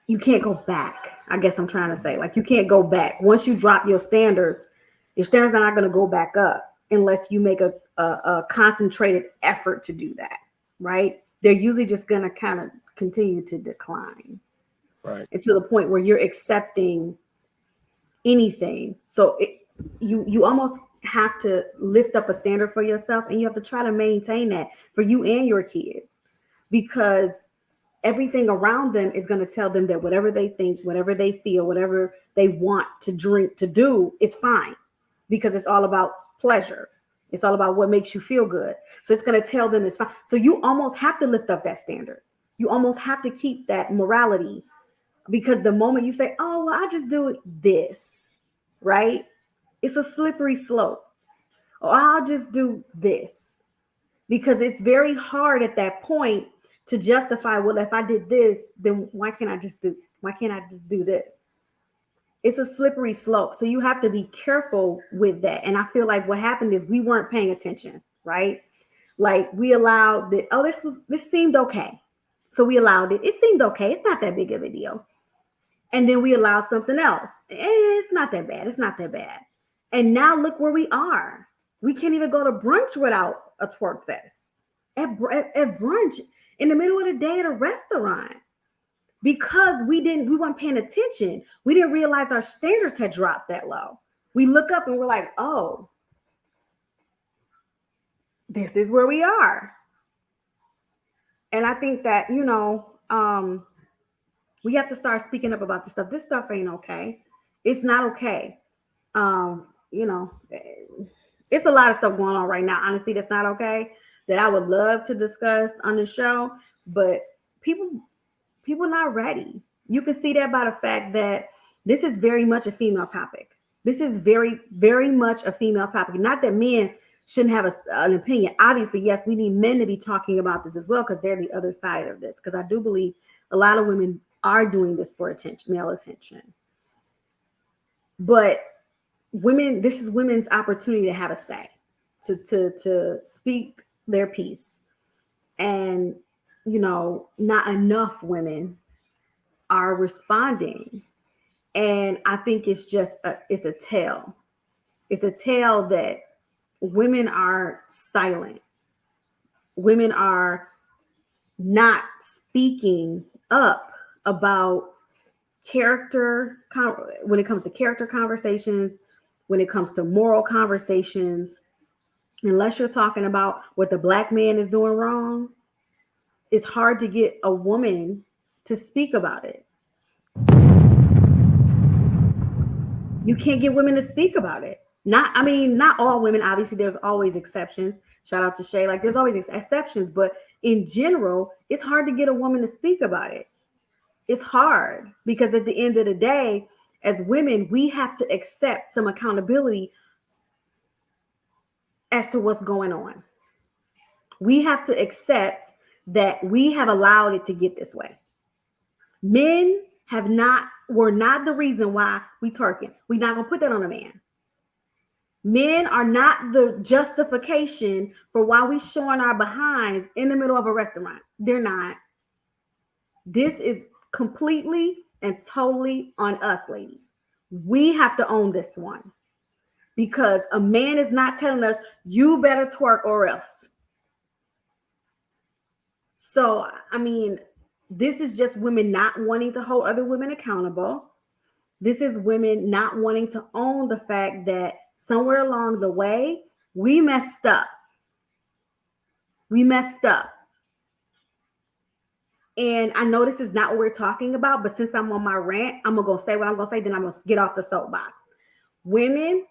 you can't go back. I guess I'm trying to say, like, you can't go back. Once you drop your standards are not going to go back up unless you make a concentrated effort to do that, right? They're usually just going to kind of continue to decline. Right. And to the point where you're accepting anything. So you almost have to lift up a standard for yourself, and you have to try to maintain that for you and your kids, because everything around them is going to tell them that whatever they think, whatever they feel, whatever they want to drink, to do is fine, because it's all about pleasure. It's all about what makes you feel good. So it's going to tell them it's fine. So you almost have to lift up that standard. You almost have to keep that morality, because the moment you say, oh, well, I just do this, right? It's a slippery slope. Or I'll just do this, because it's very hard at that point to justify, well, if I did this, then why can't I just do this? It's a slippery slope. So you have to be careful with that. And I feel like what happened is we weren't paying attention, right? Like we allowed that, oh, this seemed okay. So we allowed it. It seemed okay. It's not that big of a deal. And then we allowed something else. It's not that bad. It's not that bad. And now look where we are. We can't even go to brunch without a twerk fest. At brunch, in the middle of the day at a restaurant, because we weren't paying attention. We didn't realize our standards had dropped that low. We look up and we're like, oh, this is where we are. And I think that, we have to start speaking up about this stuff. This stuff ain't okay. It's not okay. It's a lot of stuff going on right now. Honestly, that's not okay. That I would love to discuss on the show, but people not ready. You can see that by the fact that this is very much a female topic. This is very, very much a female topic. Not that men shouldn't have an opinion. Obviously, yes, we need men to be talking about this as well because they're the other side of this. Because I do believe a lot of women are doing this for attention, male attention. But women, this is women's opportunity to have a say, to speak their piece. And, you know, not enough women are responding. And I think it's just it's a tale. It's a tale that women are silent. Women are not speaking up about character when it comes to character conversations, when it comes to moral conversations. Unless you're talking about what the black man is doing wrong, it's hard to get a woman to speak about it. You can't get women to speak about it. Not all women. Obviously, there's always exceptions. Shout out to Shay. Like, there's always exceptions, but in general, it's hard to get a woman to speak about it. It's hard because at the end of the day, as women, we have to accept some accountability as to what's going on. We have to accept that we have allowed it to get this way. Men were not the reason why we twerking. We're not gonna put that on a man. Men are not the justification for why we showing our behinds in the middle of a restaurant. They're not. This is completely and totally on us, ladies. We have to own this one because a man is not telling us you better twerk or else. So, I mean, this is just women not wanting to hold other women accountable. This is women not wanting to own the fact that somewhere along the way, we messed up. We messed up. And I know this is not what we're talking about, but since I'm on my rant, I'm going to say what I'm going to say, then I'm going to get off the soapbox. Women,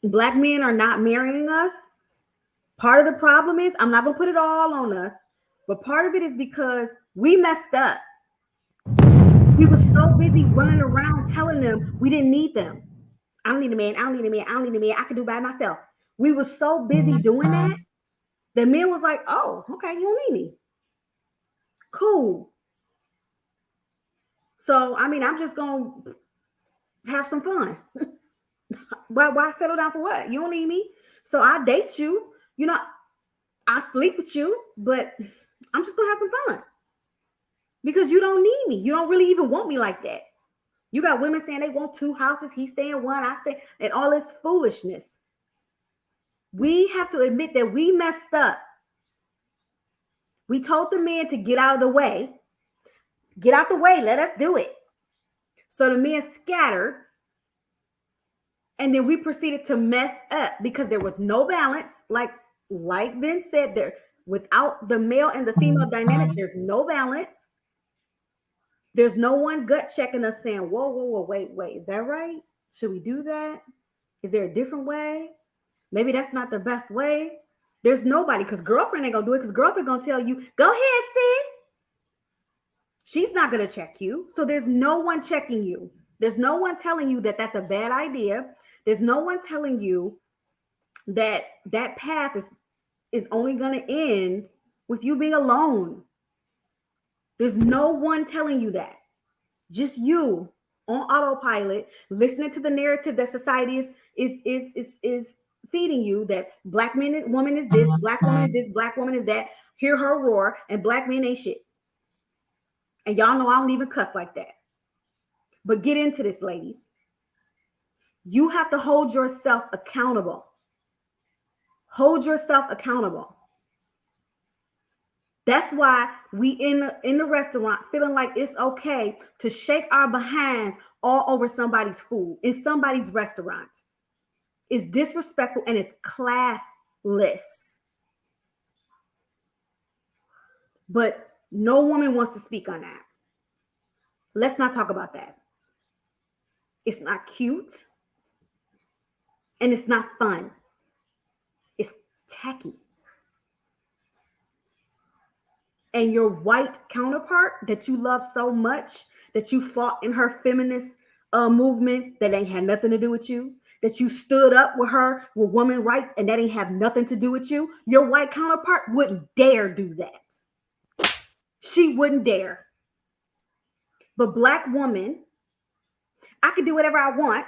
black men are not marrying us. Part of the problem is, I'm not going to put it all on us, but part of it is because we messed up. We were so busy running around telling them we didn't need them. I don't need a man. I don't need a man. I don't need a man. I can do by myself. We were so busy doing that. The man was like, oh, okay, you don't need me. Cool. So, I mean, I'm just going to have some fun. Why settle down for what? You don't need me. So I date you. You know, I sleep with you, but I'm just going to have some fun. Because you don't need me. You don't really even want me like that. You got women saying they want 2 houses. He stay in 1, I stay, and all this foolishness. We have to admit that we messed up. We told the man to get out of the way. Get out the way. Let us do it. So the man scattered. And then we proceeded to mess up because there was no balance. Like Vince said, there without the male and the female dynamic, there's no balance. There's no one gut checking us saying, whoa, wait, is that right? Should we do that? Is there a different way? Maybe that's not the best way. There's nobody, because girlfriend ain't gonna do it, because girlfriend gonna tell you, go ahead, sis. She's not gonna check you. So there's no one checking you. There's no one telling you that that's a bad idea. There's no one telling you that that path is only gonna end with you being alone. There's no one telling you that. Just you on autopilot, listening to the narrative that society is feeding you, that black woman is this, black woman is this, black woman is that. Hear her roar, and black men ain't shit. And y'all know I don't even cuss like that. But get into this, ladies. You have to hold yourself accountable. Hold yourself accountable. That's why we in the restaurant feeling like it's okay to shake our behinds all over somebody's food in somebody's restaurant. It's disrespectful and it's classless. But no woman wants to speak on that. Let's not talk about that. It's not cute and it's not fun. tacky. And your white counterpart that you love so much, that you fought in her feminist movements, that ain't had nothing to do with you, that you stood up with her with women's rights, and that ain't have nothing to do with you, your white counterpart wouldn't dare do that. She wouldn't dare. But Black woman, I can do whatever I want.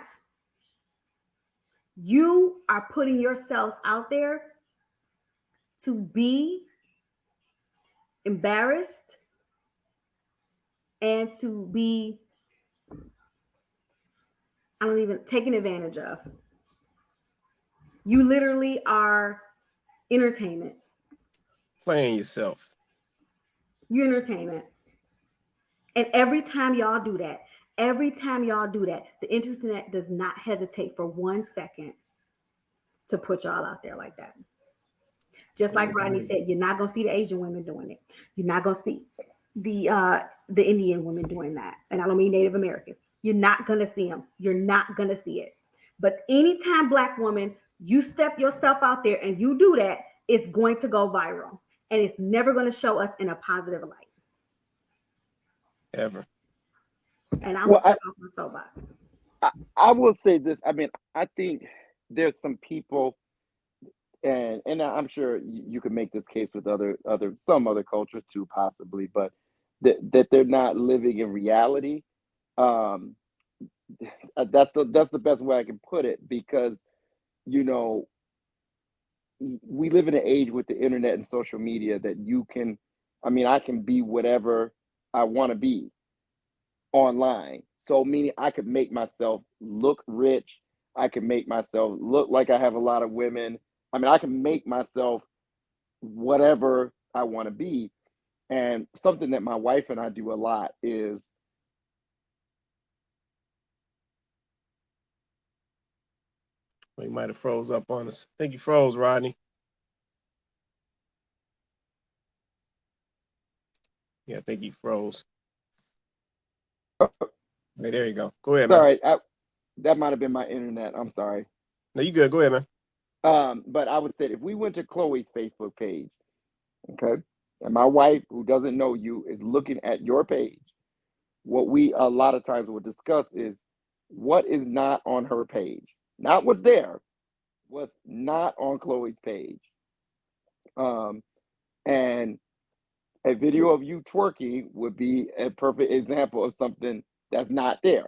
You are putting yourselves out there to be embarrassed and to be, I don't even, taken advantage of. You literally are entertainment. Playing yourself. You entertainment. And every time y'all do that, the internet does not hesitate for 1 second to put y'all out there like that. Just like Rodney said, you're not gonna see the Asian women doing it. You're not gonna see the Indian women doing that. And I don't mean Native Americans. You're not gonna see them. You're not gonna see it. But anytime Black woman, you step yourself out there and you do that, it's going to go viral. And it's never going to show us in a positive light. Ever. And I'm going to step off my soapbox. I will say this. I mean, I think there's some people, and I'm sure you can make this case with some other cultures too, possibly, but that they're not living in reality. That's the best way I can put it, because we live in an age with the internet and social media that I can be whatever I want to be online. So meaning I could make myself look rich. I can make myself look like I have a lot of women. I can make myself whatever I want to be. And something that my wife and I do a lot is, he might have froze up on us. I think you froze, Rodney. Yeah, I think he froze. Hey, there you go. Go ahead, sorry, man. That might have been my internet. I'm sorry. No, you good. Go ahead, man. But I would say if we went to Chloe's Facebook page, okay, and my wife, who doesn't know you, is looking at your page, what we a lot of times will discuss is what is not on her page. Not what's there, what's not on Chloe's page. And a video of you twerking would be a perfect example of something that's not there.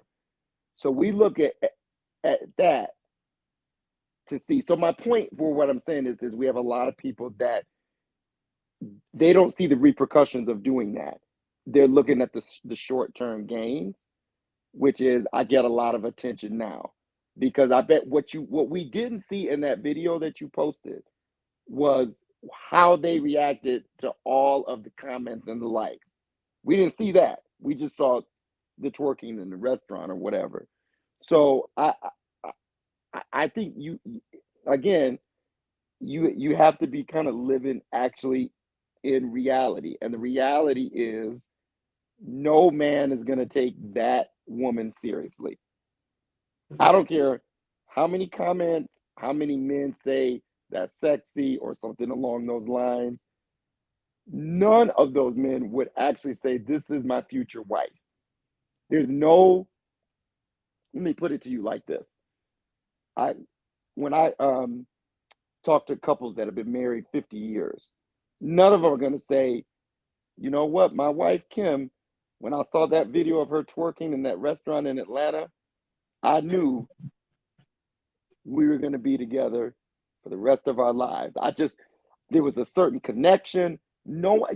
So we look at that to see. So my point for what I'm saying is we have a lot of people that they don't see the repercussions of doing that. They're looking at the short-term gains, which is I get a lot of attention now. Because I bet what we didn't see in that video that you posted was how they reacted to all of the comments and the likes. We didn't see that. We just saw the twerking in the restaurant or whatever. So I think you have to be kind of living actually in reality. And the reality is no man is going to take that woman seriously. I don't care how many comments, how many men say that's sexy or something along those lines. None of those men would actually say, this is my future wife. Let me put it to you like this. When I talk to couples that have been married 50 years, none of them are going to say, you know what, my wife, Kim, when I saw that video of her twerking in that restaurant in Atlanta, I knew we were going to be together for the rest of our lives. There was a certain connection. No,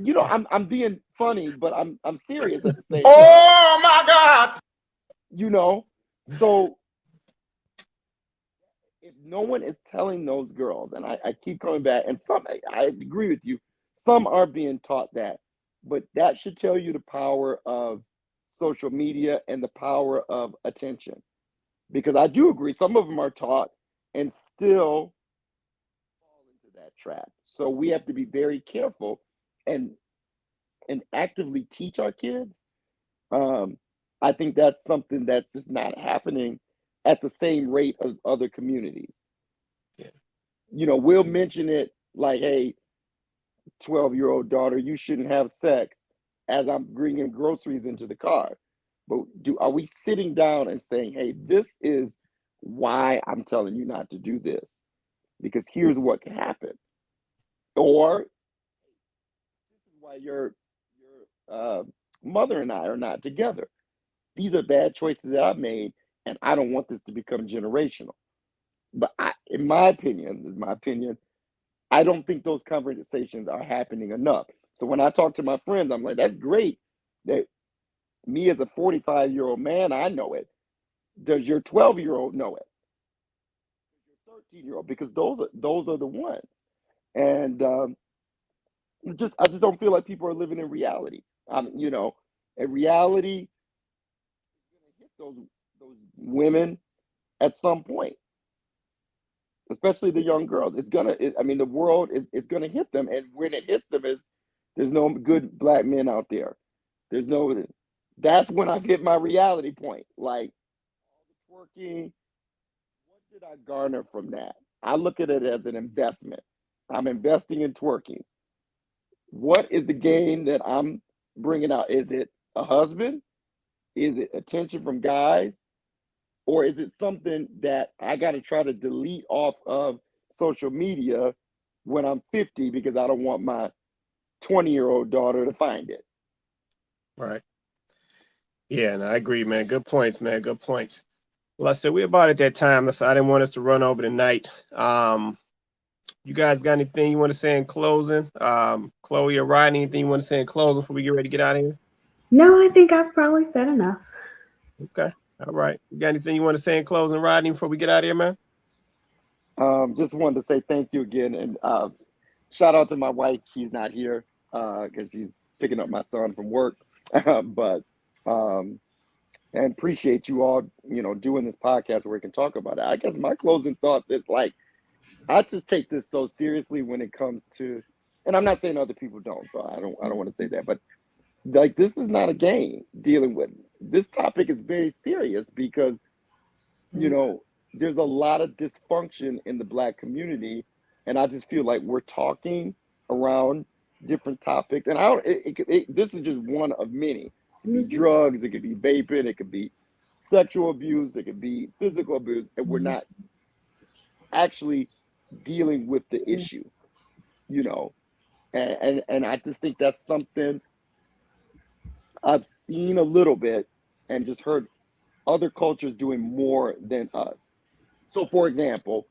I'm being funny, but I'm serious at the same time. Oh my God! So if no one is telling those girls, and I keep coming back, and I agree with you, some are being taught that, but that should tell you the power of social media and the power of attention. Because I do agree, some of them are taught and still fall into that trap. So we have to be very careful and actively teach our kids. I think that's something that's just not happening at the same rate as other communities. Yeah. We'll mention it like, hey, 12-year-old daughter, you shouldn't have sex as I'm bringing groceries into the car. But are we sitting down and saying, hey, this is why I'm telling you not to do this? Because here's what can happen. Or this is why your mother and I are not together. These are bad choices that I've made, and I don't want this to become generational. But in my opinion, I don't think those conversations are happening enough. So when I talk to my friends, I'm like, that's great that me as a 45-year-old man, I know it. Does your 12-year-old know it? Your 13-year-old? Because those are the ones. And I just don't feel like people are living in reality. In reality, hit those women at some point, especially the young girls. The world is gonna hit them, and when it hits them, there's no good black men out there. That's when I hit my reality point. Like, all the twerking, what did I garner from that? I look at it as an investment. I'm investing in twerking. What is the gain that I'm bringing out? Is it a husband? Is it attention from guys? Or is it something that I got to try to delete off of social media when I'm 50 because I don't want my 20-year-old daughter to find it? Right. Yeah, and I agree, man. Good points, man. Good points. Well, I said we're about at that time, so I didn't want us to run over the night. You guys got anything you want to say in closing? Chloe or Rodney, anything you want to say in closing before we get ready to get out of here? No, I think I've probably said enough. Okay. All right. You got anything you want to say in closing, Rodney, before we get out of here, man? Just wanted to say thank you again, and shout out to my wife. She's not here because she's picking up my son from work, but and appreciate you all, doing this podcast where we can talk about it. I guess my closing thoughts is like, I just take this so seriously when it comes to, and I'm not saying other people don't, so I don't want to say that, but like, this is not a game. Dealing with this topic is very serious because there's a lot of dysfunction in the Black community, and I just feel like we're talking around different topics, and this is just one of many. It could be drugs, it could be vaping, it could be sexual abuse, it could be physical abuse, and we're not actually dealing with the issue, and I just think that's something I've seen a little bit and just heard other cultures doing more than us. So, for example,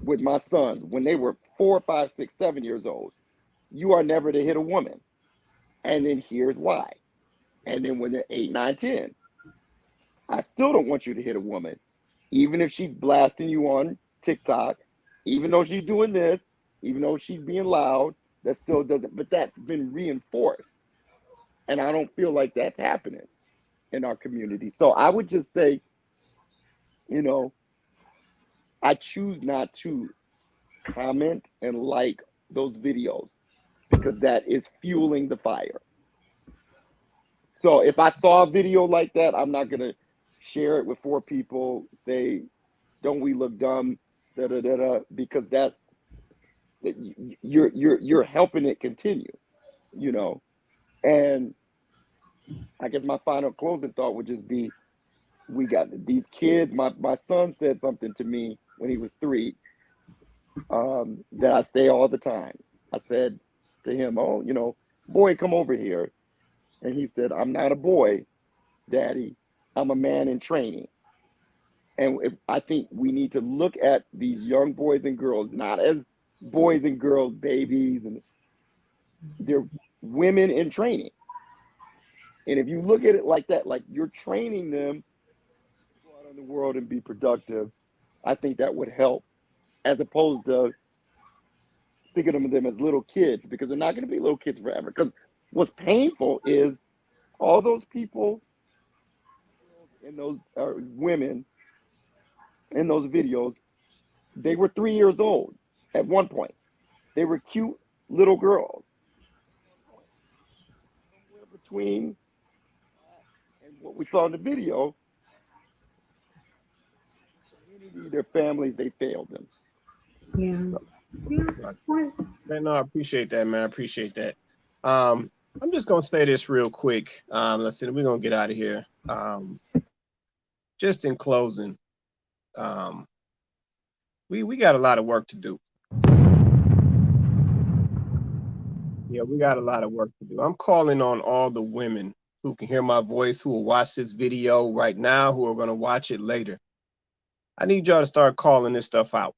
with my sons, when they were 4, 5, 6, 7 years old, you are never to hit a woman. And then here's why. And then when they're 8, 9, 10, I still don't want you to hit a woman, even if she's blasting you on TikTok, even though she's doing this, even though she's being loud, that still doesn't, but that's been reinforced. And I don't feel like that's happening in our community. So I would just say, I choose not to comment and like those videos because that is fueling the fire. So if I saw a video like that, I'm not going to share it with 4 people, say, don't we look dumb, because you're helping it continue, and I guess my final closing thought would just be, we got these kids. My son said something to me when he was 3 that I say all the time. I said to him, oh, boy, come over here. And he said, I'm not a boy, Daddy. I'm a man in training. And I think we need to look at these young boys and girls, not as boys and girls, babies, and they're women in training. And if you look at it like that, like you're training them to go out in the world and be productive, I think that would help, as opposed to thinking of them as little kids, because they're not going to be little kids forever. Because what's painful is all those people and those women in those videos, they were 3 years old at one point. They were cute little girls. Somewhere between and what we saw in the video, their community, their families, they failed them. Yeah. Yeah, it's point. No, I appreciate that, man. I appreciate that. I'm just gonna say this real quick. Let's see, we're gonna get out of here. Just in closing, we got a lot of work to do. Yeah, we got a lot of work to do. I'm calling on all the women who can hear my voice, who will watch this video right now, who are gonna watch it later. I need y'all to start calling this stuff out.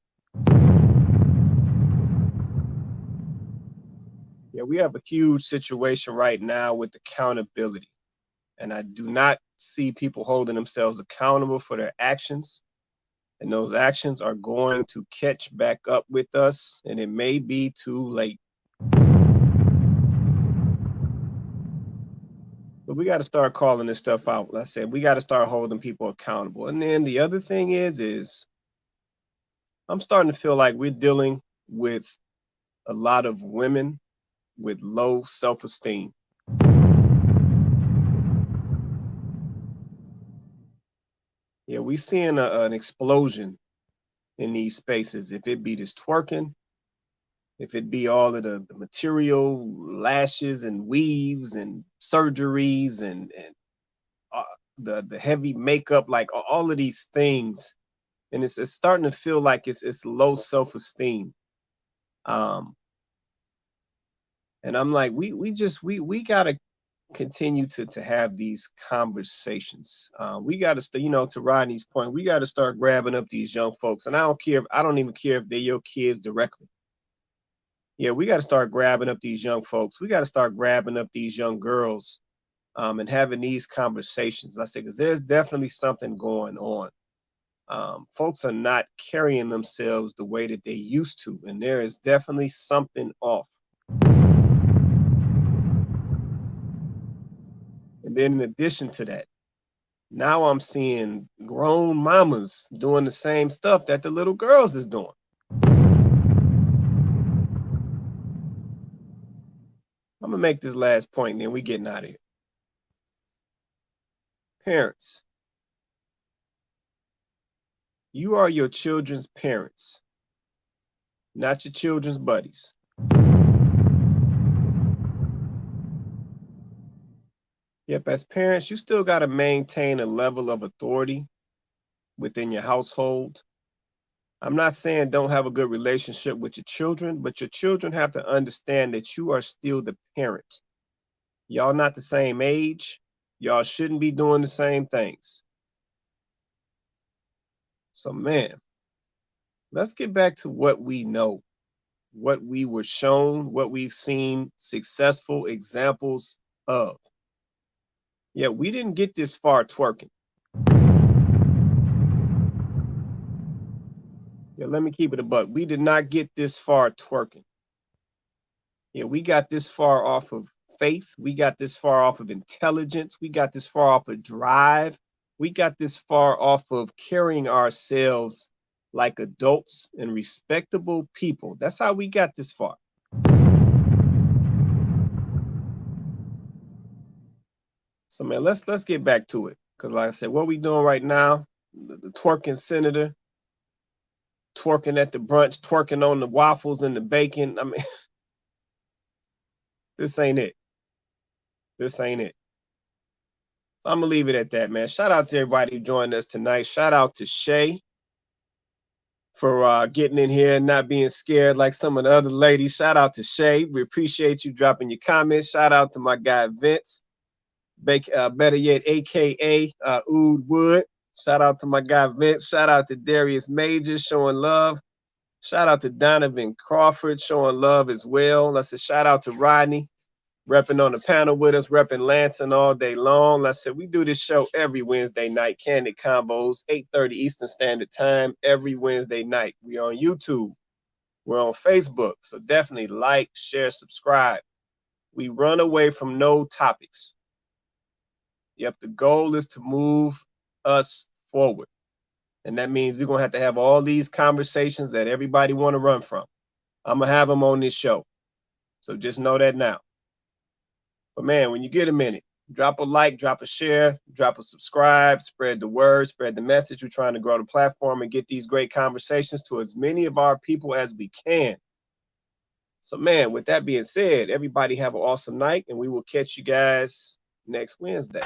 Yeah, we have a huge situation right now with accountability. And I do not see people holding themselves accountable for their actions. And those actions are going to catch back up with us, and it may be too late. But we got to start calling this stuff out. Like I said, we got to start holding people accountable. And then the other thing is I'm starting to feel like we're dealing with a lot of women with low self-esteem. Yeah, we're seeing an explosion in these spaces. If it be this twerking, if it be all of the material lashes and weaves and surgeries and the heavy makeup, like all of these things, and it's starting to feel like it's low self-esteem. And I'm like, we gotta continue to have these conversations. We got to, to Rodney's point, we got to start grabbing up these young folks. And I don't even care if they're your kids directly. Yeah, we got to start grabbing up these young folks. We got to start grabbing up these young girls and having these conversations. I say, because there's definitely something going on. Folks are not carrying themselves the way that they used to, and there is definitely something off. And then in addition to that, now I'm seeing grown mamas doing the same stuff that the little girls is doing. I'm gonna make this last point, and then we getting out of here. Parents, you are your children's parents, not your children's buddies. Yep, as parents, you still got to maintain a level of authority within your household. I'm not saying don't have a good relationship with your children, but your children have to understand that you are still the parent. Y'all not the same age. Y'all shouldn't be doing the same things. So, man, let's get back to what we know, what we were shown, what we've seen successful examples of. Yeah, we didn't get this far twerking. Yeah, let me keep it a buck. We did not get this far twerking. Yeah, we got this far off of faith. We got this far off of intelligence. We got this far off of drive. We got this far off of carrying ourselves like adults and respectable people. That's how we got this far. So, man, let's get back to it. Because like I said, what we doing right now, the twerking senator, twerking at the brunch, twerking on the waffles and the bacon. I mean, this ain't it. This ain't it. So I'm gonna leave it at that, man. Shout out to everybody who joined us tonight. Shout out to Shay for getting in here and not being scared like some of the other ladies. Shout out to Shay. We appreciate you dropping your comments. Shout out to my guy Vince. Better yet, aka Oud Wood. Shout out to my guy Vince. Shout out to Darius Majors showing love. Shout out to Donovan Crawford showing love as well. Let's say shout out to Rodney, repping on the panel with us, repping Lansing all day long. Let's say we do this show every Wednesday night, Kandid Konvos, 8:30 Eastern Standard Time, every Wednesday night. We're on YouTube. We're on Facebook. So definitely like, share, subscribe. We run away from no topics. Yep, the goal is to move us forward. And that means we're going to have all these conversations that everybody want to run from. I'm going to have them on this show. So just know that now. But man, when you get a minute, Drop a like, drop a share, drop a subscribe, spread the word, spread the message. We're trying to grow the platform and get these great conversations to as many of our people as we can. So, man, with that being said, everybody have an awesome night, and we will catch you guys next Wednesday.